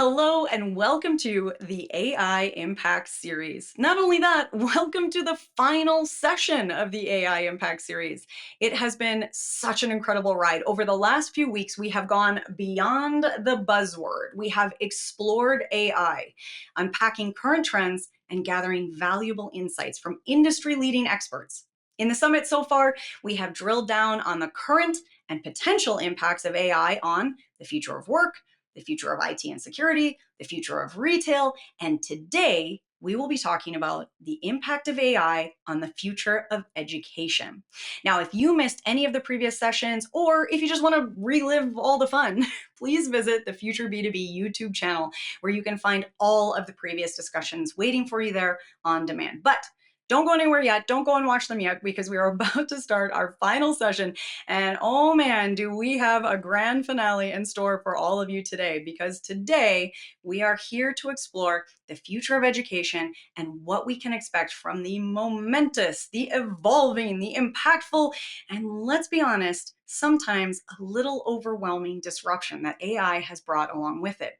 Hello and welcome to the AI Impact Series. Not only that, welcome to the final session of the AI Impact Series. It has been such an incredible ride. Over the last few weeks, we have gone beyond the buzzword. We have explored AI, unpacking current trends, and gathering valuable insights from industry-leading experts. In the summit so far, we have drilled down on the current and potential impacts of AI on the future of work, the future of IT and security, the future of retail, and today we will be talking about the impact of AI on the future of education. Now, if you missed any of the previous sessions, or if you just want to relive all the fun, please visit the Future B2B YouTube channel where you can find all of the previous discussions waiting for you there on demand. But don't go anywhere yet. Don't go and watch them yet because we are about to start our final session. And oh man, do we have a grand finale in store for all of you today, because today we are here to explore the future of education and what we can expect from the momentous, the evolving, the impactful, and let's be honest, sometimes a little overwhelming disruption that AI has brought along with it,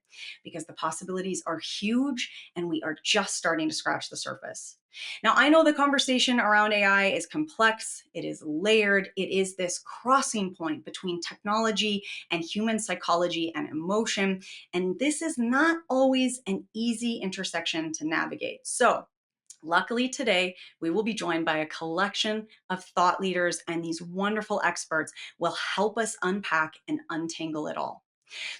because the possibilities are huge and we are just starting to scratch the surface. Now, I know the conversation around AI is complex, it is layered, it is this crossing point between technology and human psychology and emotion, and this is not always an easy intersection to navigate. So, luckily today, we will be joined by a collection of thought leaders, and these wonderful experts will help us unpack and untangle it all.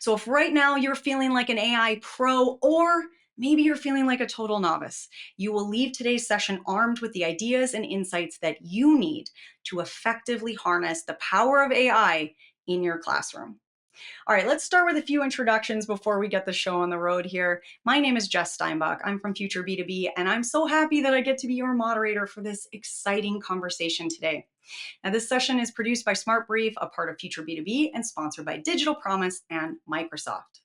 So if right now you're feeling like an AI pro, or maybe you're feeling like a total novice, you will leave today's session armed with the ideas and insights that you need to effectively harness the power of AI in your classroom. All right, let's start with a few introductions before we get the show on the road here. My name is Jess Steinbach. I'm from Future B2B, and I'm so happy that I get to be your moderator for this exciting conversation today. Now, this session is produced by Smart Brief, a part of Future B2B, and sponsored by Digital Promise and Microsoft.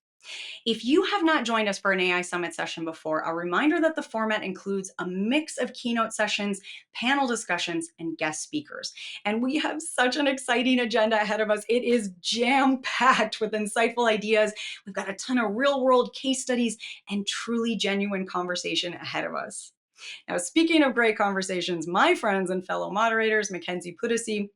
If you have not joined us for an AI Summit session before, a reminder that the format includes a mix of keynote sessions, panel discussions, and guest speakers. And we have such an exciting agenda ahead of us. It is jam-packed with insightful ideas. We've got a ton of real-world case studies and truly genuine conversation ahead of us. Now, speaking of great conversations, my friends and fellow moderators, Mackenzie Pudici,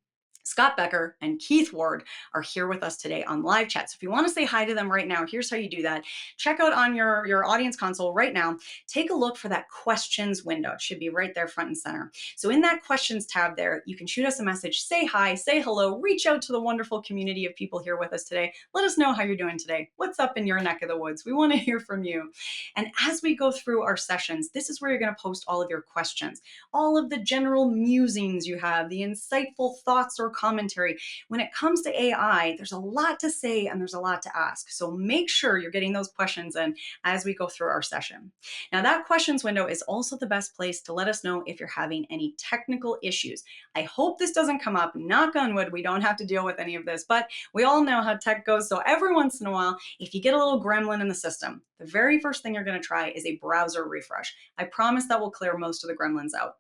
Scott Becker, and Keith Ward are here with us today on live chat. So if you want to say hi to them right now, here's how you do that. Check out on your audience console right now, take a look for that questions window. It should be right there front and center. So in that questions tab there, you can shoot us a message, say hi, say hello, reach out to the wonderful community of people here with us today. Let us know how you're doing today. What's up in your neck of the woods? We want to hear from you. And as we go through our sessions, this is where you're going to post all of your questions, all of the general musings you have, the insightful thoughts or commentary. When it comes to AI, there's a lot to say and there's a lot to ask. So make sure you're getting those questions in as we go through our session. Now, that questions window is also the best place to let us know if you're having any technical issues. I hope this doesn't come up. Knock on wood, we don't have to deal with any of this, but we all know how tech goes. So every once in a while, if you get a little gremlin in the system, the very first thing you're going to try is a browser refresh. I promise that will clear most of the gremlins out.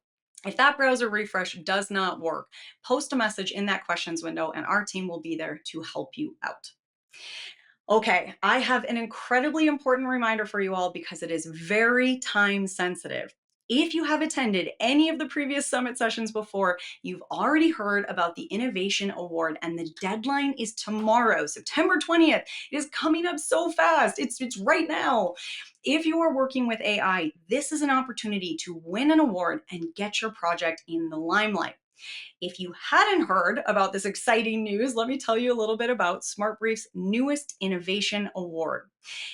If that browser refresh does not work, post a message in that questions window and our team will be there to help you out. Okay, I have an incredibly important reminder for you all because it is very time sensitive. If you have attended any of the previous summit sessions before, you've already heard about the Innovation Award, and the deadline is tomorrow, September 20th. It is coming up so fast. It's right now. If you are working with AI, this is an opportunity to win an award and get your project in the limelight. If you hadn't heard about this exciting news, let me tell you a little bit about SmartBrief's newest Innovation Award.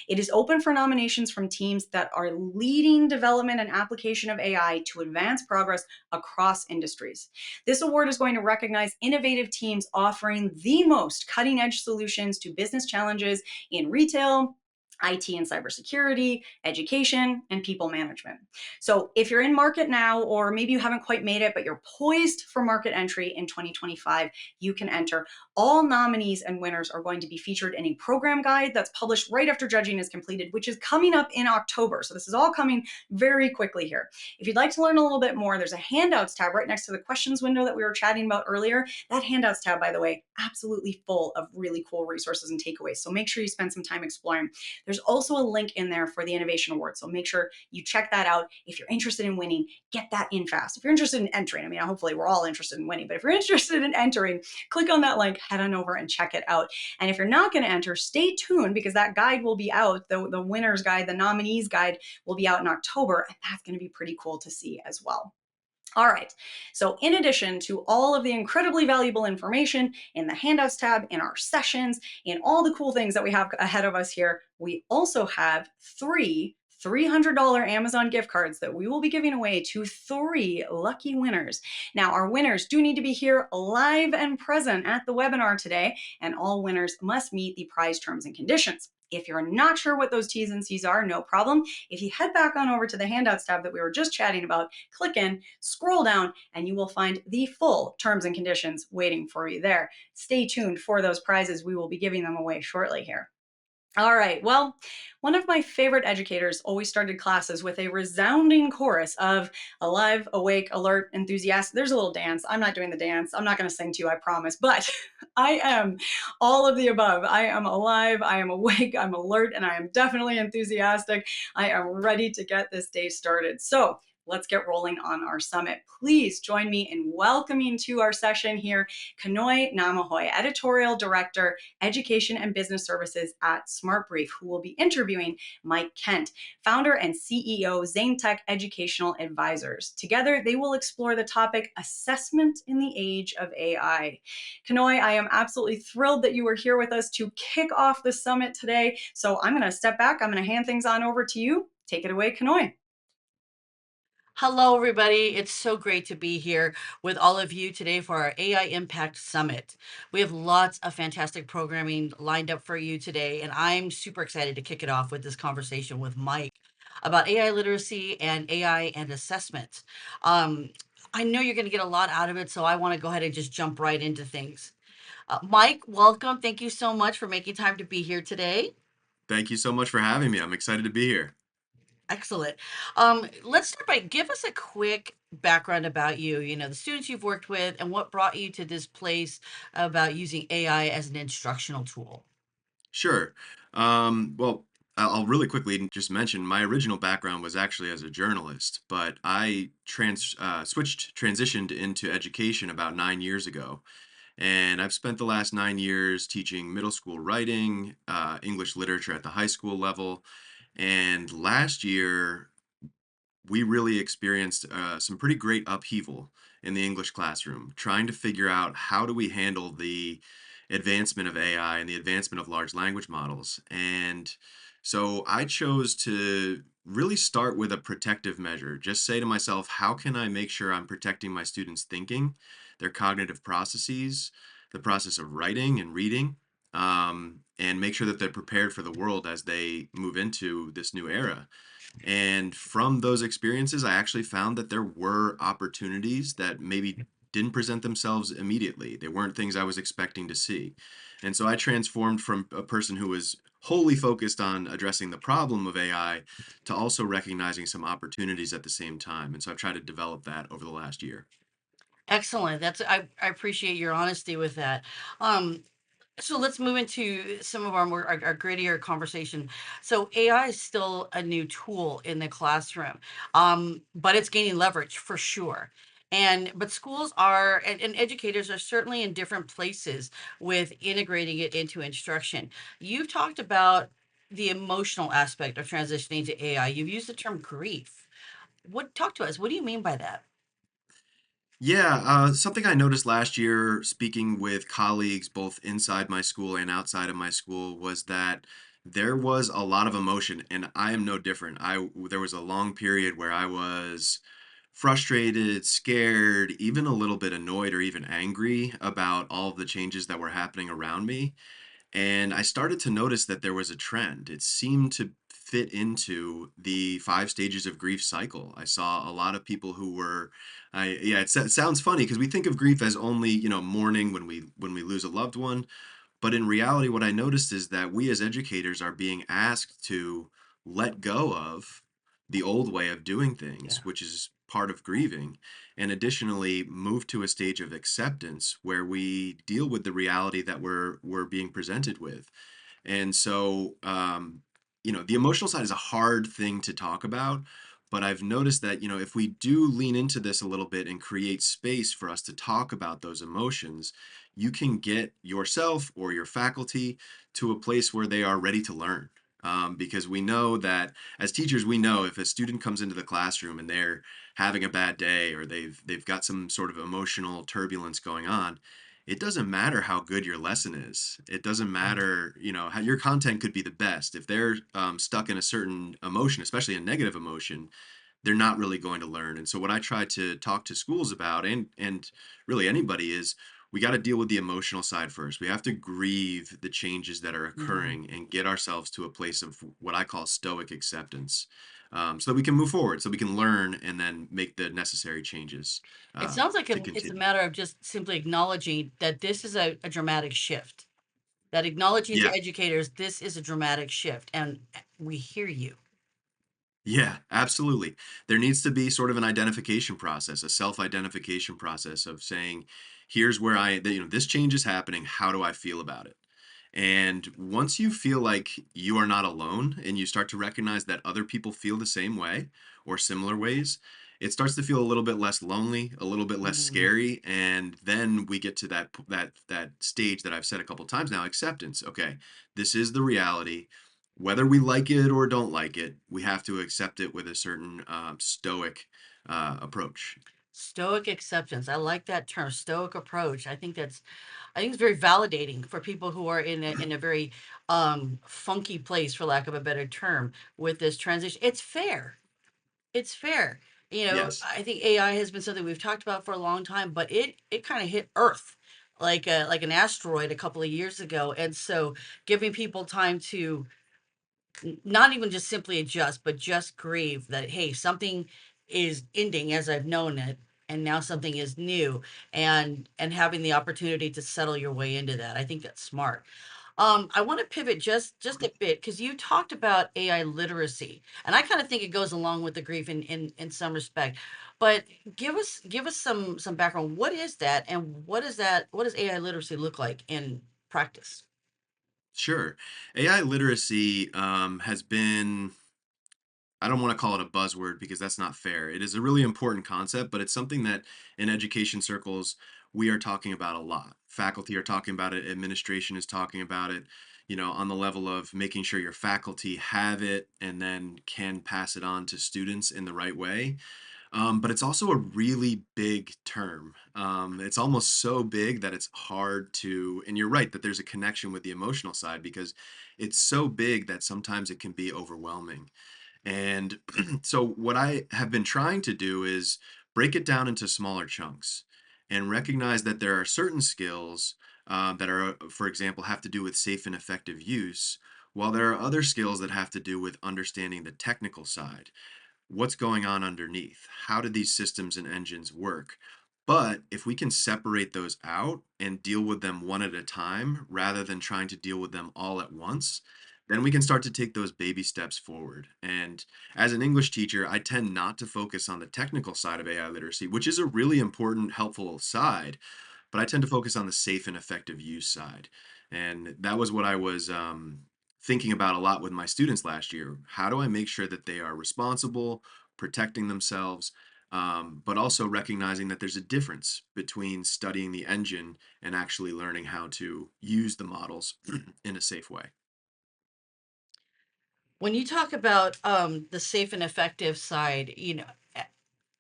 It is open for nominations from teams that are leading development and application of AI to advance progress across industries. This award is going to recognize innovative teams offering the most cutting-edge solutions to business challenges in retail, IT and cybersecurity, education, and people management. So if you're in market now, or maybe you haven't quite made it, but you're poised for market entry in 2025, you can enter. All nominees and winners are going to be featured in a program guide that's published right after judging is completed, which is coming up in October. So this is all coming very quickly here. If you'd like to learn a little bit more, there's a handouts tab right next to the questions window that we were chatting about earlier. That handouts tab, by the way, absolutely full of really cool resources and takeaways. So make sure you spend some time exploring. There's also a link in there for the Innovation Award. So make sure you check that out. If you're interested in winning, get that in fast. If you're interested in entering, I mean, hopefully we're all interested in winning, but if you're interested in entering, click on that link, head on over and check it out. And if you're not going to enter, stay tuned because that guide will be out. The winner's guide, the nominees guide will be out in October. And that's going to be pretty cool to see as well. All right, so in addition to all of the incredibly valuable information in the handouts tab, in our sessions, in all the cool things that we have ahead of us here, we also have three $300 Amazon gift cards that we will be giving away to 3 lucky winners. Now, our winners do need to be here live and present at the webinar today, and all winners must meet the prize terms and conditions. If you're not sure what those T's and C's are, no problem. If you head back on over to the handouts tab that we were just chatting about, click in, scroll down, and you will find the full terms and conditions waiting for you there. Stay tuned for those prizes. We will be giving them away shortly here. All right, well, one of my favorite educators always started classes with a resounding chorus of alive, awake, alert, enthusiastic. There's a little dance. I'm not doing the dance. I'm not going to sing to you, I promise. But I am all of the above. I am alive, I am awake, I'm alert, and I am definitely enthusiastic. I am ready to get this day started. So let's get rolling on our summit. Please join me in welcoming to our session here Kanoi Namahoy, Editorial Director, Education and Business Services at SmartBrief, who will be interviewing Mike Kent, founder and CEO, ZaneTech Educational Advisors. Together, they will explore the topic Assessment in the Age of AI. Kanoi, I am absolutely thrilled that you are here with us to kick off the summit today. So I'm going to step back. I'm going to hand things on over to you. Take it away, Kanoi. Hello, everybody. It's so great to be here with all of you today for our AI Impact Summit. We have lots of fantastic programming lined up for you today, and I'm super excited to kick it off with this conversation with Mike about AI literacy and AI and assessment. Um, I know you're going to get a lot out of it, so I want to go ahead and just jump right into things. Mike, welcome. Thank you so much for making time to be here today. Thank you so much for having me. I'm excited to be here. Excellent. Let's start by give us a quick background about you, the students you've worked with, and what brought you to this place about using AI as an instructional tool. Sure. Well, I'll really quickly just mention my original background was actually as a journalist, but I transitioned into education about 9 years ago. And I've spent the last 9 years teaching middle school writing, English literature at the high school level. And last year, we really experienced some pretty great upheaval in the English classroom, trying to figure out how do we handle the advancement of AI and the advancement of large language models. And so I chose to really start with a protective measure. Just say to myself, how can I make sure I'm protecting my students' thinking, their cognitive processes, the process of writing and reading, and make sure that they're prepared for the world as they move into this new era. And from those experiences, I actually found that there were opportunities that maybe didn't present themselves immediately. They weren't things I was expecting to see. And so I transformed from a person who was wholly focused on addressing the problem of AI to also recognizing some opportunities at the same time. And so I've tried to develop that over the last year. Excellent. I appreciate your honesty with that. Um, So let's move into some of our grittier conversation. So AI is still a new tool in the classroom, but it's gaining leverage for sure. But schools are and educators are certainly in different places with integrating it into instruction. You've talked about the emotional aspect of transitioning to AI. You've used the term grief. What talk to us? What do you mean by that? Yeah, something I noticed last year speaking with colleagues both inside my school and outside of my school was that there was a lot of emotion, and I am no different. There was a long period where I was frustrated, scared, even a little bit annoyed or even angry about all of the changes that were happening around me. And I started to notice that there was a trend. It seemed to fit into the 5 stages of grief cycle. I saw a lot of people who were, yeah, it sounds funny because we think of grief as only, mourning when we lose a loved one. But in reality, what I noticed is that we as educators are being asked to let go of the old way of doing Yeah. things, which is part of grieving, and additionally move to a stage of acceptance where we deal with the reality that we're being presented with. And so, the emotional side is a hard thing to talk about, but I've noticed that, if we do lean into this a little bit and create space for us to talk about those emotions, you can get yourself or your faculty to a place where they are ready to learn. Because we know that as teachers, we know if a student comes into the classroom and they're having a bad day or they've got some sort of emotional turbulence going on, it doesn't matter how good your lesson is. It doesn't matter, how your content could be the best. If they're stuck in a certain emotion, especially a negative emotion, they're not really going to learn. And so what I try to talk to schools about, and really anybody, is we got to deal with the emotional side first. We have to grieve the changes that are Mhm. occurring and get ourselves to a place of what I call stoic acceptance, so that we can move forward, so we can learn and then make the necessary changes It uh, sounds like to it's a continue. matter of just simply acknowledging that this is a dramatic shift. That acknowledging to Yeah. educators, this is a dramatic shift, and we hear you. Yeah, absolutely. There needs to be sort of an identification process, a self-identification process of saying, here's where this change is happening. How do I feel about it? And once you feel like you are not alone and you start to recognize that other people feel the same way or similar ways, it starts to feel a little bit less lonely, a little bit less Mhm. scary, and then we get to that stage that I've said a couple times now, acceptance. Okay, this is the reality. Whether we like it or don't like it, we have to accept it with a certain stoic approach. Stoic acceptance. I like that term, stoic approach. I think it's very validating for people who are in a very funky place, for lack of a better term, with this transition. It's fair. It's fair. Yes. I think AI has been something we've talked about for a long time, but it kind of hit Earth like an asteroid a couple of years ago, and so giving people time to not even just simply adjust, but just grieve that, hey, something is ending as I've known it, and now something is new, and having the opportunity to settle your way into that. I think that's smart. I want to pivot just a bit because you talked about AI literacy, and I kind of think it goes along with the grief in some respect. But give us some background. What is that, and what does AI literacy look like in practice? Sure. AI literacy has been, I don't want to call it a buzzword because that's not fair. It is a really important concept, but it's something that in education circles we are talking about a lot. Faculty are talking about it, administration is talking about it, on the level of making sure your faculty have it and then can pass it on to students in the right way. But it's also a really big term. It's almost so big that it's hard to, and you're right that there's a connection with the emotional side because it's so big that sometimes it can be overwhelming. And so, what I have been trying to do is break it down into smaller chunks and recognize that there are certain skills that are, for example, have to do with safe and effective use, while there are other skills that have to do with understanding the technical side. What's going on underneath? How do these systems and engines work? But if we can separate those out and deal with them one at a time rather than trying to deal with them all at once, then we can start to take those baby steps forward. And as an English teacher, I tend not to focus on the technical side of AI literacy, which is a really important, helpful side, but I tend to focus on the safe and effective use side. And that was what I was thinking about a lot with my students last year. How do I make sure that they are responsible, protecting themselves, but also recognizing that there's a difference between studying the engine and actually learning how to use the models in a safe way? When you talk about the safe and effective side,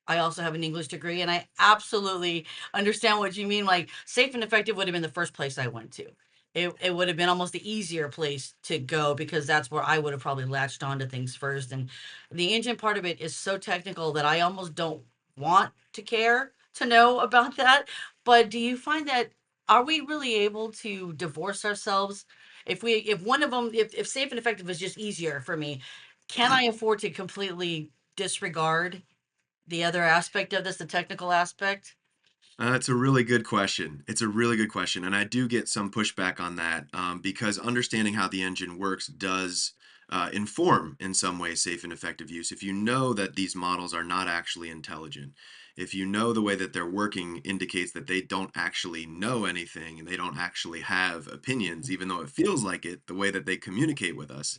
I also have an English degree, and I absolutely understand what you mean. Like, safe and effective would have been the first place I went to. It would have been almost the easier place to go because that's where I would have probably latched onto things first. And the engine part of it is so technical that I almost don't want to care to know about that. But do you find that are we really able to divorce ourselves if one of them if safe and effective is just easier for me, can I afford to completely disregard the other aspect of this, the technical aspect? It's a really good question. It's a really good question. And I do get some pushback on that because understanding how the engine works does inform, in some way, safe and effective use. If you know that these models are not actually intelligent, if you know the way that they're working indicates that they don't actually know anything and they don't actually have opinions, even though it feels like it, the way that they communicate with us,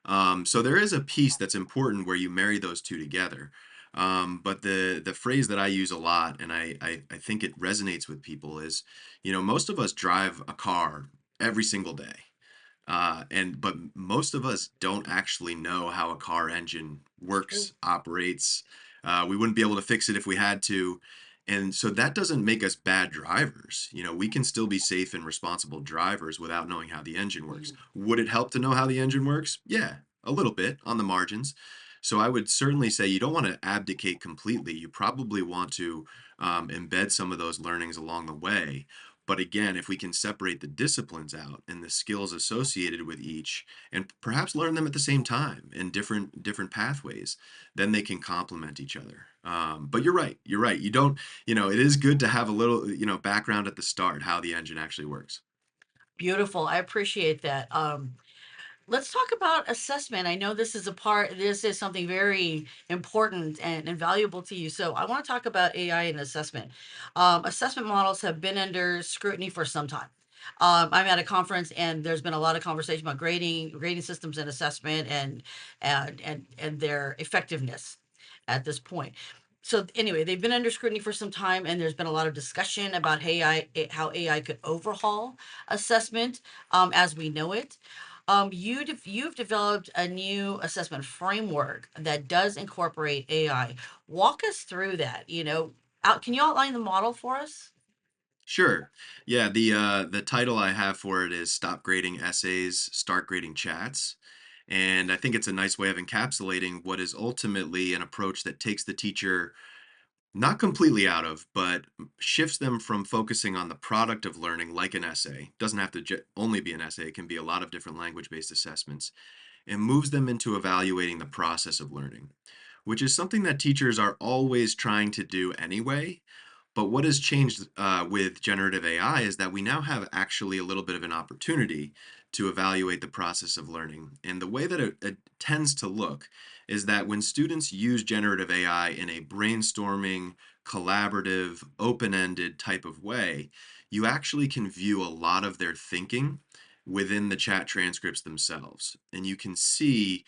So there is a piece that's important where you marry those two together. But the phrase that I use a lot, and I think it resonates with people, is, most of us drive a car every single day. But most of us don't actually know how a car engine True. works, operates. We wouldn't be able to fix it if we had to. And so that doesn't make us bad drivers. We can still be safe and responsible drivers without knowing how the engine works. Mhm. Would it help to know how the engine works? Yeah, a little bit on the margins. So I would certainly say you don't want to abdicate completely. You probably want to embed some of those learnings along the way. But again, if we can separate the disciplines out and the skills associated with each, and perhaps learn them at the same time in different pathways, then they can complement each other. But you're right. You're right. You don't. It is good to have a little background at the start how the engine actually works. Beautiful. I appreciate that. Let's talk about assessment. I know this is something very important and valuable to you. So I want to talk about AI and assessment. Assessment models have been under scrutiny for some time. I'm at a conference and there's been a lot of conversation about grading systems and assessment and their effectiveness at this point. So anyway, they've been under scrutiny for some time, and there's been a lot of discussion about how AI could overhaul assessment as we know it. You've developed a new assessment framework that does incorporate AI. Walk us through that. Can you outline the model for us? Sure. Yeah, the title I have for it is Stop Grading Essays, Start Grading Chats. And I think it's a nice way of encapsulating what is ultimately an approach that takes the teacher not completely out of, but shifts them from focusing on the product of learning, like an essay. Doesn't have to only be an essay, it can be a lot of different language-based assessments, and moves them into evaluating the process of learning, which is something that teachers are always trying to do anyway. But what has changed with generative AI is that we now have actually a little bit of an opportunity to evaluate the process of learning. And the way that it tends to look is that when students use generative AI in a brainstorming, collaborative, open ended type of way, you actually can view a lot of their thinking within the chat transcripts themselves. And you can see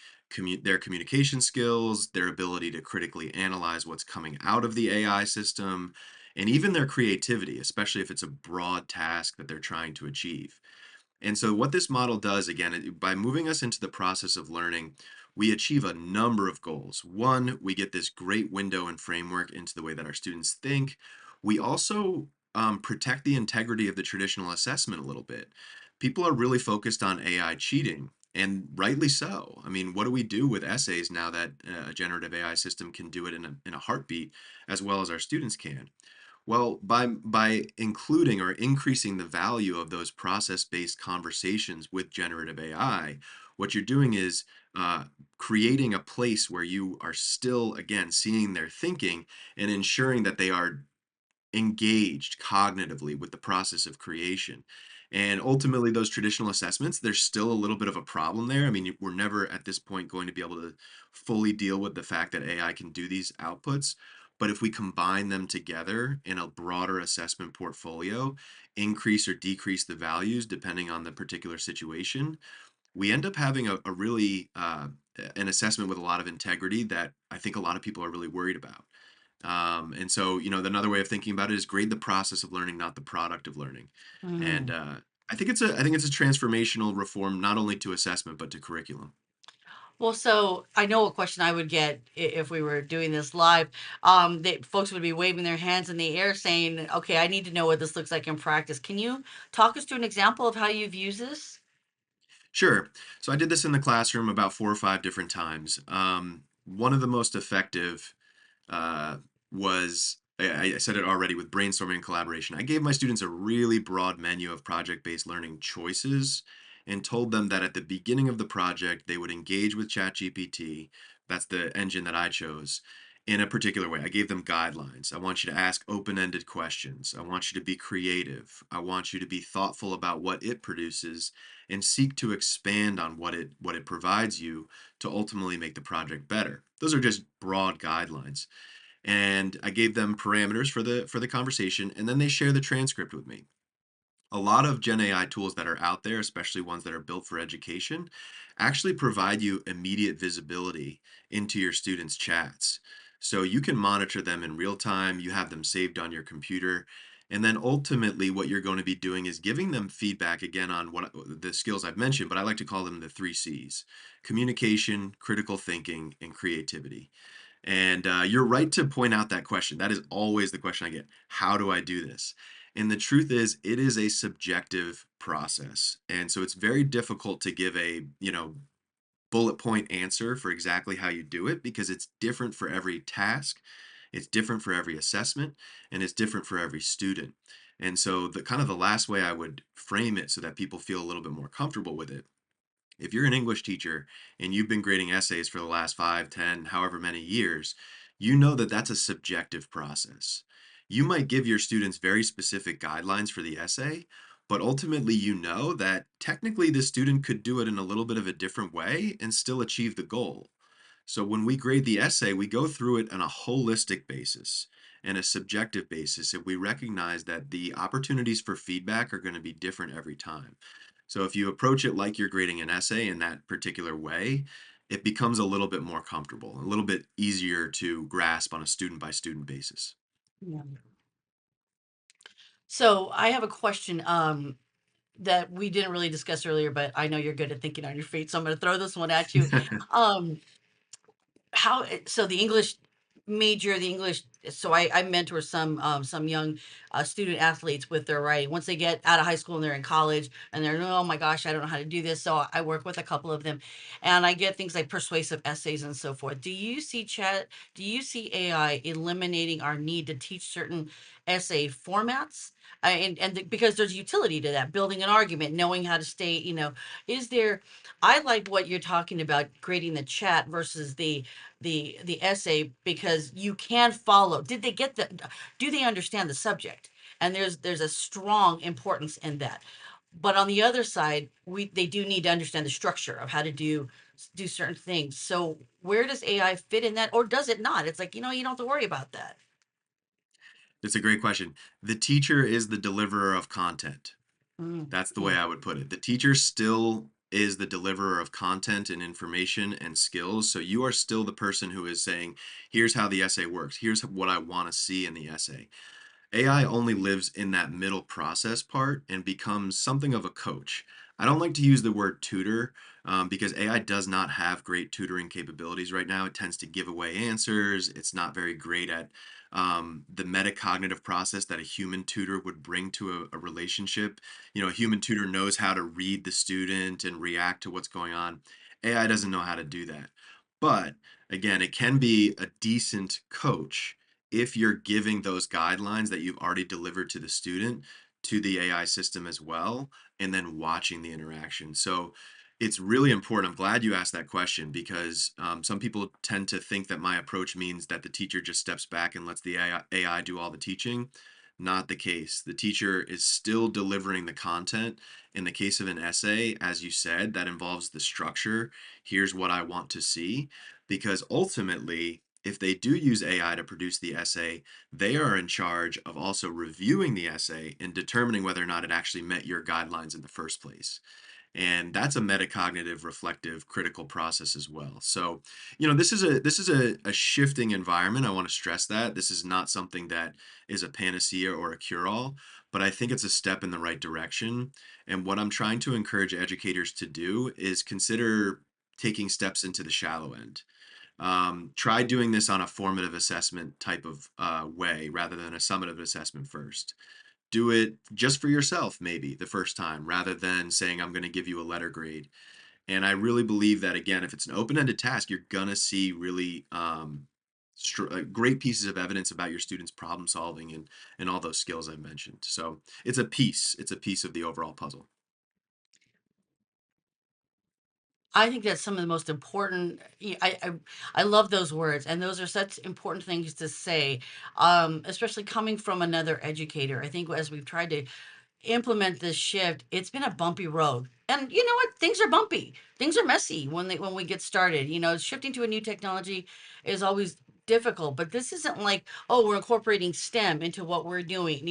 their communication skills, their ability to critically analyze what's coming out of the AI system, and even their creativity, especially if it's a broad task that they're trying to achieve. And so, what this model does, again, by moving us into the process of learning, we achieve a number of goals. One, we get this great window and framework into the way that our students think. We also protect the integrity of the traditional assessment a little bit. People are really focused on AI cheating, and rightly so. I mean, what do we do with essays now that a generative AI system can do it in a heartbeat as well as our students can? Well, by including or increasing the value of those process-based conversations with generative AI, what you're doing is creating a place where you are still, again, seeing their thinking and ensuring that they are engaged cognitively with the process of creation. And ultimately, those traditional assessments, there's still a little bit of a problem there. I mean, we're never at this point going to be able to fully deal with the fact that AI can do these outputs. But if we combine them together in a broader assessment portfolio, increase or decrease the values depending on the particular situation, we end up having a really an assessment with a lot of integrity that I think a lot of people are really worried about. And so, another way of thinking about it is grade the process of learning, not the product of learning. And Mm. I think it's a transformational reform, not only to assessment but to curriculum. Well, so I know a question I would get if we were doing this live. That folks would be waving their hands in the air, saying, "Okay, I need to know what this looks like in practice." Can you talk us through an example of how you've used this? Sure. So I did this in the classroom about 4 or 5 different times. One of the most effective uh, was I said it already with brainstorming and collaboration. I gave my students a really broad menu of project-based learning choices and told them that at the beginning of the project, they would engage with ChatGPT, that's the engine that I chose, in a particular way. I gave them guidelines. I want you to ask open-ended questions. I want you to be creative. I want you to be thoughtful about what it produces and seek to expand on what it provides you to ultimately make the project better. Those are just broad guidelines, and I gave them parameters for the conversation, and then they share the transcript with me. A lot of Gen AI tools that are out there, especially ones that are built for education, actually provide you immediate visibility into your students' chats. So you can monitor them in real time, you have them saved on your computer. And then ultimately, what you're going to be doing is giving them feedback again on what the skills I've mentioned, but I like to call them the three C's: communication, critical thinking, and creativity. And you're right to point out that question. That is always the question I get. How do I do this? And the truth is, it is a subjective process. And so it's very difficult to give a, bullet point answer for exactly how you do it because it's different for every task, it's different for every assessment, and it's different for every student. And so the kind of the last way I would frame it so that people feel a little bit more comfortable with it, if you're an English teacher and you've been grading essays for the last 5, 10, however many years, you know that that's a subjective process. You might give your students very specific guidelines for the essay, but ultimately you know that technically the student could do it in a little bit of a different way and still achieve the goal. So when we grade the essay, we go through it on a holistic basis and a subjective basis, and we recognize that the opportunities for feedback are going to be different every time. So if you approach it like you're grading an essay in that particular way, it becomes a little bit more comfortable, a little bit easier to grasp on a student by student basis. Yeah. So I have a question that we didn't really discuss earlier, but I know you're good at thinking on your feet, so I'm going to throw this one at you. Um, so the English major, the English, so I mentor some young student athletes with their writing. Once they get out of high school and they're in college and they're, oh my gosh, I don't know how to do this. So I work with a couple of them, and I get things like persuasive essays and so forth. Do you see AI eliminating our need to teach certain essay formats? Because there's utility to that, building an argument, knowing how to stay, is there, I like what you're talking about, creating the chat versus the essay, because you can follow. Did they get the, do they understand the subject? And there's a strong importance in that. But on the other side, they do need to understand the structure of how to do certain things. So where does AI fit in that, or does it not? It's like, you don't have to worry about that. It's a great question. The teacher is the deliverer of content. Mm, That's the way mm. I would put it. The teacher still is the deliverer of content and information and skills. So you are still the person who is saying, here's how the essay works. Here's what I want to see in the essay. AI only lives in that middle process part and becomes something of a coach. I don't like to use the word tutor because AI does not have great tutoring capabilities right now. It tends to give away answers. It's not very great at the metacognitive process that a human tutor would bring to a relationship. A human tutor knows how to read the student and react to what's going on. AI doesn't know how to do that. But again, it can be a decent coach if you're giving those guidelines that you've already delivered to the student to the AI system as well, and then watching the interaction. So it's really important. I'm glad you asked that question because some people tend to think that my approach means that the teacher just steps back and lets the AI do all the teaching. Not the case. The teacher is still delivering the content. In the case of an essay, as you said, that involves the structure. Here's what I want to see. Because ultimately, if they do use AI to produce the essay, they are in charge of also reviewing the essay and determining whether or not it actually met your guidelines in the first place. And that's a metacognitive, reflective, critical process as well. So, this is a shifting environment. I want to stress that this is not something that is a panacea or a cure-all, but I think it's a step in the right direction. And what I'm trying to encourage educators to do is consider taking steps into the shallow end. Try doing this on a formative assessment type of way rather than a summative assessment first. Do it just for yourself, maybe the first time, rather than saying, I'm going to give you a letter grade. And I really believe that, again, if it's an open ended task, you're going to see really great pieces of evidence about your students' problem solving and all those skills I mentioned. So it's a piece of the overall puzzle. I think that's some of the most important. I love those words, and those are such important things to say, especially coming from another educator. I think as we've tried to implement this shift, it's been a bumpy road. And you know what? Things are bumpy. Things are messy when we get started. Shifting to a new technology is always difficult, but this isn't like, oh, we're incorporating STEM into what we're doing.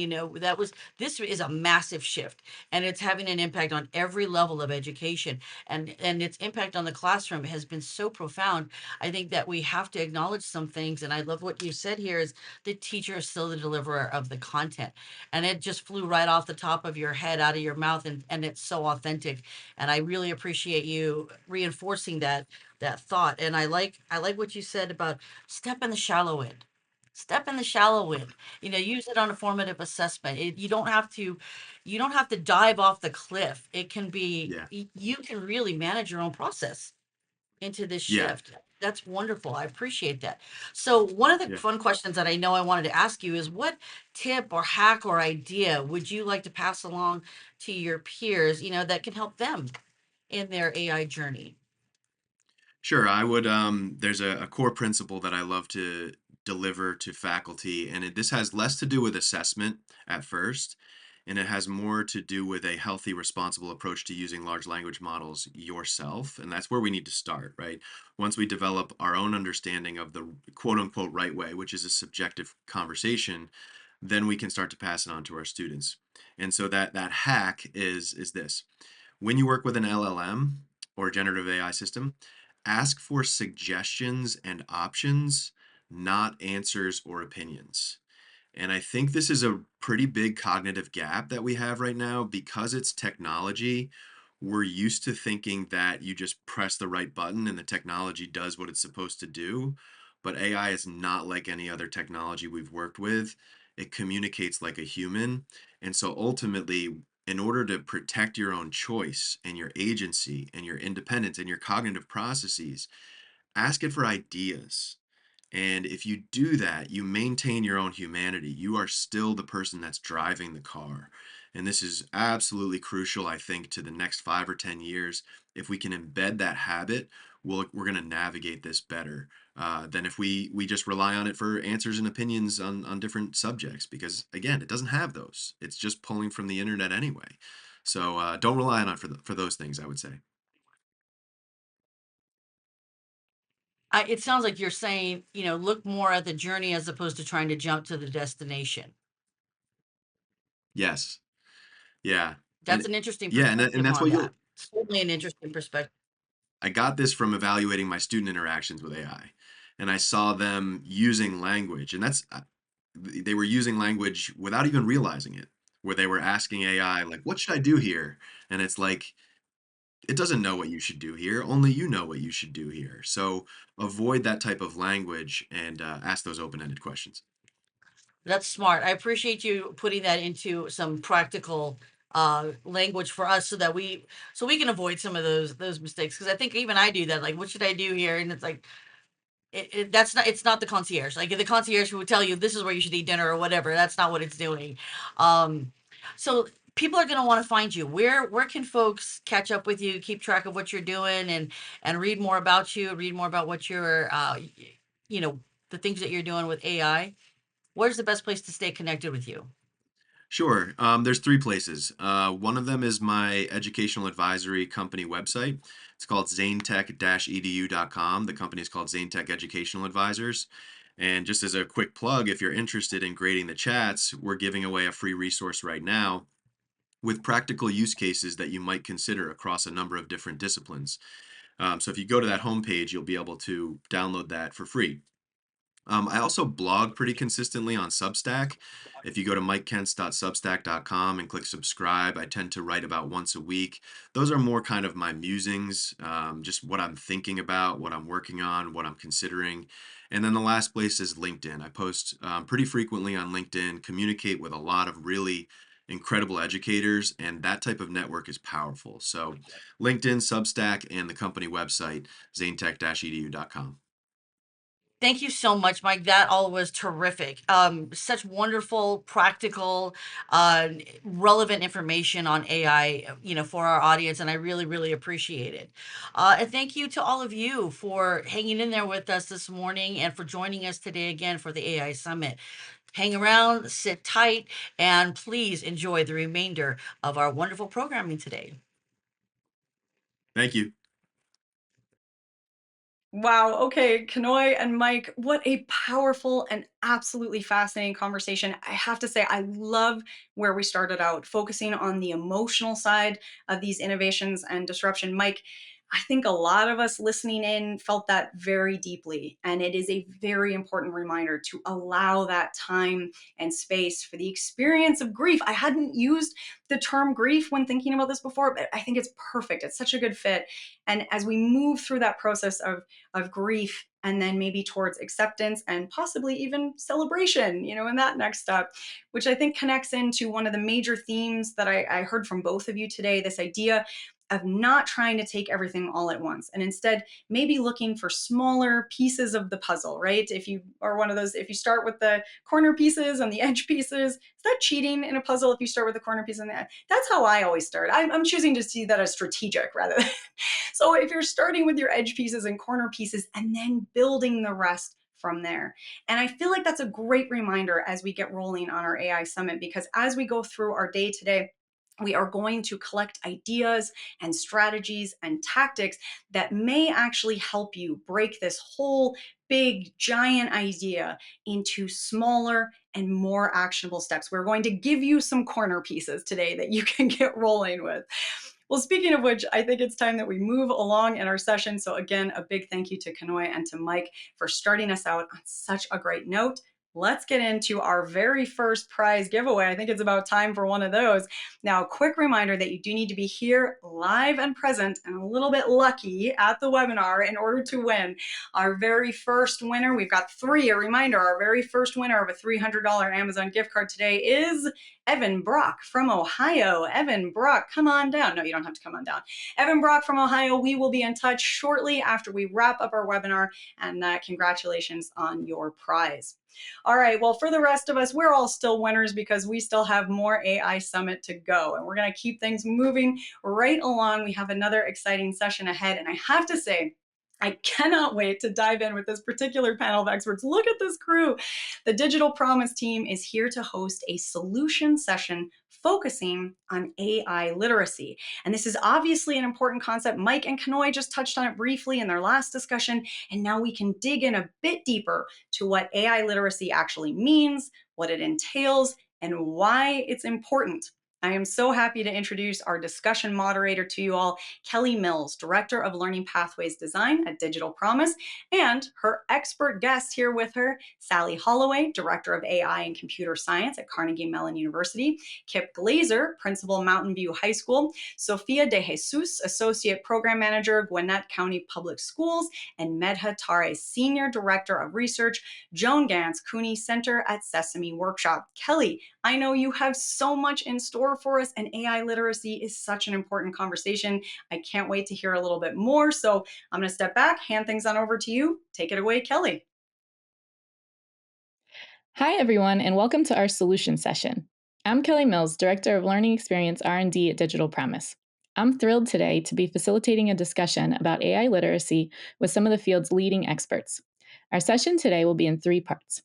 This is a massive shift, and it's having an impact on every level of education, and its impact on the classroom has been so profound. I think that we have to acknowledge some things, and I love what you said here is the teacher is still the deliverer of the content, and it just flew right off the top of your head, out of your mouth, and it's so authentic, and I really appreciate you reinforcing that thought. And I like what you said about step in the shallow end. Step in the shallow end. Use it on a formative assessment. You don't have to dive off the cliff. It can be Yeah. you can really manage your own process into this Yeah. shift. That's wonderful. I appreciate that. So one of the Yeah. fun questions that I know I wanted to ask you is what tip or hack or idea would you like to pass along to your peers, that can help them in their AI journey? Sure. I would, there's a core principle that I love to deliver to faculty, and this has less to do with assessment at first, and it has more to do with a healthy, responsible approach to using large language models yourself. And that's where we need to start, right? Once we develop our own understanding of the quote unquote right way, which is a subjective conversation, then we can start to pass it on to our students. And so that hack is this. When you work with an LLM or generative AI system, ask for suggestions and options, not answers or opinions. And I think this is a pretty big cognitive gap that we have right now because it's technology. We're used to thinking that you just press the right button and the technology does what it's supposed to do. But AI is not like any other technology we've worked with. It communicates like a human. And so ultimately, in order to protect your own choice and your agency and your independence and your cognitive processes, ask it for ideas. And if you do that, you maintain your own humanity. You are still the person that's driving the car. And this is absolutely crucial, I think, to the next 5 or 10 years. If we can embed that habit, we're going to navigate this better than if we just rely on it for answers and opinions on different subjects. Because again, it doesn't have those. It's just pulling from the internet anyway. So don't rely on it for those things, I would say. It sounds like you're saying, look more at the journey as opposed to trying to jump to the destination. Yes. Yeah. That's And an interesting yeah, and perspective that's on what that. you'll Certainly an interesting perspective. I got this from evaluating my student interactions with AI, and I saw them using language, and they were using language without even realizing it, where they were asking AI, like, what should I do here? And it's like, it doesn't know what you should do here. Only you know what you should do here. So avoid that type of language and ask those open-ended questions. That's smart. I appreciate you putting that into some practical language for us so we can avoid some of those mistakes, because I think even I do that, like, what should I do here? And it's like, that's not it's not the concierge. Like, the concierge who would tell you this is where you should eat dinner or whatever. That's not what it's doing. Um, so people are going to want to find you. Where can folks catch up with you, keep track of what you're doing, and read more about you, read more about what you're you know the things that you're doing with AI? Where's the best place to stay connected with you? Sure. There's three places. One of them is my educational advisory company website. It's called zanetech-edu.com. The company is called Zanetech Educational Advisors. And just as a quick plug, if you're interested in grading the chats, we're giving away a free resource right now with practical use cases that you might consider across a number of different disciplines. So if you go to that homepage, you'll be able to download that for free. I also blog pretty consistently on Substack. If you go to mikekentz.substack.com and click subscribe, I tend to write about once a week. Those are more kind of my musings, just what I'm thinking about, what I'm working on, what I'm considering. And then the last place is LinkedIn. I post pretty frequently on LinkedIn, communicate with a lot of really incredible educators, and that type of network is powerful. So LinkedIn, Substack, and the company website, zanetech-edu.com. Thank you so much, Mike. That all was terrific. Such wonderful, practical, relevant information on AI, for our audience, and I really, really appreciate it. And thank you to all of you for hanging in there with us this morning and for joining us today again for the AI Summit. Hang around, sit tight, and please enjoy the remainder of our wonderful programming today. Thank you. Wow. Okay. Kanoi and Mike, what a powerful and absolutely fascinating conversation. I have to say, I love where we started out, focusing on the emotional side of these innovations and disruption. Mike, I think a lot of us listening in felt that very deeply. And it is a very important reminder to allow that time and space for the experience of grief. I hadn't used the term grief when thinking about this before, but I think it's perfect. It's such a good fit. And as we move through that process of grief and then maybe towards acceptance and possibly even celebration, in that next step, which I think connects into one of the major themes that I heard from both of you today, this idea of not trying to take everything all at once and instead maybe looking for smaller pieces of the puzzle, right? If you are one of those, if you start with the corner pieces and the edge pieces, is that cheating in a puzzle if you start with the corner piece and the, that's how I always start. I'm choosing to see that as strategic rather than so if you're starting with your edge pieces and corner pieces and then building the rest from there. And I feel like that's a great reminder as we get rolling on our AI Summit, because as we go through our day today, we are going to collect ideas and strategies and tactics that may actually help you break this whole big, giant idea into smaller and more actionable steps. We're going to give you some corner pieces today that you can get rolling with. Well, speaking of which, I think it's time that we move along in our session. So, again, a big thank you to Kanoi and to Mike for starting us out on such a great note. Let's get into our very first prize giveaway. I think it's about time for one of those. Now, a quick reminder that you do need to be here live and present and a little bit lucky at the webinar in order to win. Our very first winner, we've got three. A reminder, our very first winner of a $300 Amazon gift card today is Evan Brock from Ohio. Evan Brock, come on down. No, you don't have to come on down. Evan Brock from Ohio, we will be in touch shortly after we wrap up our webinar, and congratulations on your prize. All right, well, for the rest of us, we're all still winners because we still have more AI Summit to go, and we're going to keep things moving right along. We have another exciting session ahead, and I have to say, I cannot wait to dive in with this particular panel of experts. Look at this crew. The Digital Promise team is here to host a solution session focusing on AI literacy. And this is obviously an important concept. Mike and Kanoi just touched on it briefly in their last discussion, and now we can dig in a bit deeper to what AI literacy actually means, what it entails, and why it's important. I am so happy to introduce our discussion moderator to you all, Kelly Mills, Director of Learning Pathways Design at Digital Promise, and her expert guest here with her, Sally Holloway, Director of AI and Computer Science at Carnegie Mellon University, Kip Glazer, Principal, Mountain View High School, Sofia De Jesus, Associate Program Manager, Gwinnett County Public Schools, and Medha Tare, Senior Director of Research, Joan Gantz, Cooney Center at Sesame Workshop. Kelly, I know you have so much in store for us, and AI literacy is such an important conversation. I can't wait to hear a little bit more. So I'm going to step back, hand things on over to you. Take it away, Kelly. Hi, everyone, and welcome to our solution session. I'm Kelly Mills, Director of Learning Experience R&D at Digital Promise. I'm thrilled today to be facilitating a discussion about AI literacy with some of the field's leading experts. Our session today will be in three parts.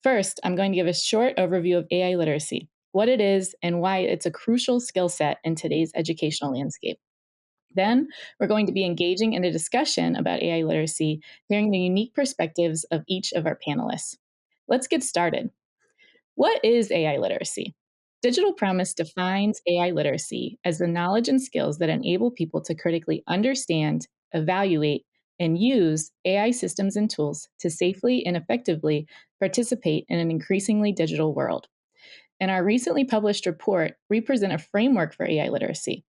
First, I'm going to give a short overview of AI literacy, what it is, and why it's a crucial skill set in today's educational landscape. Then, we're going to be engaging in a discussion about AI literacy, hearing the unique perspectives of each of our panelists. Let's get started. What is AI literacy? Digital Promise defines AI literacy as the knowledge and skills that enable people to critically understand, evaluate, and use AI systems and tools to safely and effectively participate in an increasingly digital world. In our recently published report, we present a framework for AI literacy.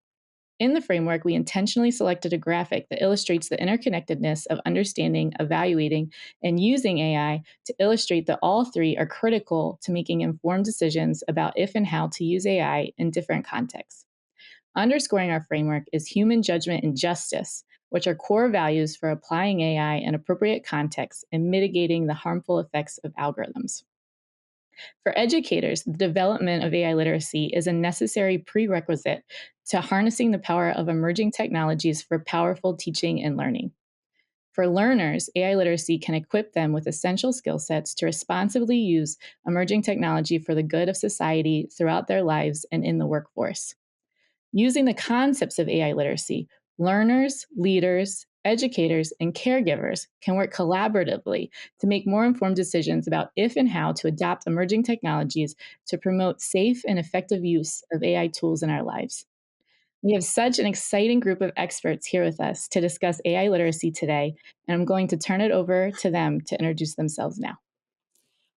In the framework, we intentionally selected a graphic that illustrates the interconnectedness of understanding, evaluating, and using AI to illustrate that all three are critical to making informed decisions about if and how to use AI in different contexts. Underscoring our framework is human judgment and justice, which are core values for applying AI in appropriate contexts and mitigating the harmful effects of algorithms. For educators, the development of AI literacy is a necessary prerequisite to harnessing the power of emerging technologies for powerful teaching and learning. For learners, AI literacy can equip them with essential skill sets to responsibly use emerging technology for the good of society throughout their lives and in the workforce. Using the concepts of AI literacy, learners, leaders, educators, and caregivers can work collaboratively to make more informed decisions about if and how to adopt emerging technologies to promote safe and effective use of AI tools in our lives. We have such an exciting group of experts here with us to discuss AI literacy today, and I'm going to turn it over to them to introduce themselves now.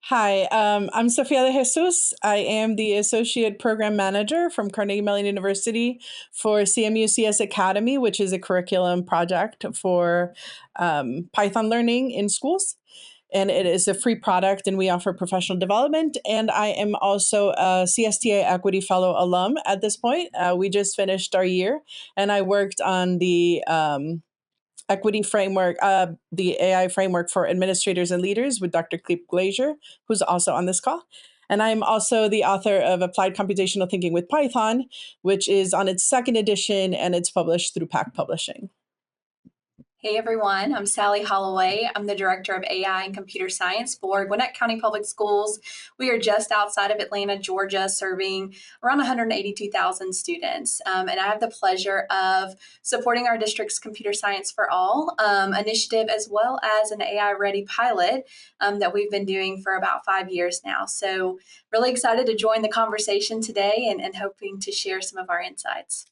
Hi, I'm Sofia de Jesus. I am the Associate Program Manager from Carnegie Mellon University for CMU-CS Academy, which is a curriculum project for Python learning in schools. And it is a free product, and we offer professional development. And I am also a CSTA Equity Fellow alum at this point. We just finished our year, and I worked on the equity framework, the AI framework for administrators and leaders with Dr. Kip Glazier, who's also on this call. And I'm also the author of Applied Computational Thinking with Python, which is on its second edition, and it's published through PAC Publishing. Hey everyone, I'm Sally Holloway. I'm the Director of AI and Computer Science for Gwinnett County Public Schools. We are just outside of Atlanta, Georgia, serving around 182,000 students. And I have the pleasure of supporting our district's Computer Science for All initiative, as well as an AI Ready pilot that we've been doing for about 5 years now. So really excited to join the conversation today and hoping to share some of our insights.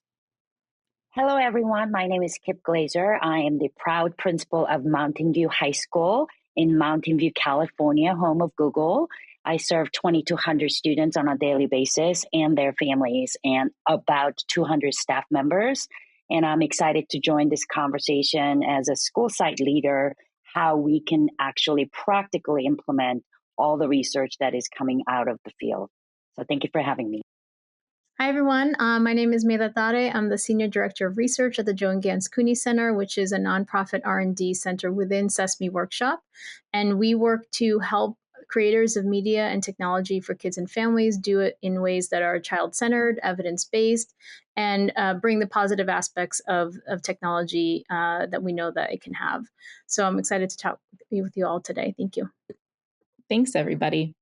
Hello, everyone. My name is Kip Glazer. I am the proud principal of Mountain View High School in Mountain View, California, home of Google. I serve 2,200 students on a daily basis and their families, and about 200 staff members. And I'm excited to join this conversation as a school site leader, how we can actually practically implement all the research that is coming out of the field. So thank you for having me. Hi, everyone. My name is Mela Tare. I'm the Senior Director of Research at the Joan Gans Cooney Center, which is a nonprofit R&D center within Sesame Workshop. And we work to help creators of media and technology for kids and families do it in ways that are child-centered, evidence-based, and bring the positive aspects of technology that we know that it can have. So I'm excited to talk with you all today. Thank you. Thanks, everybody.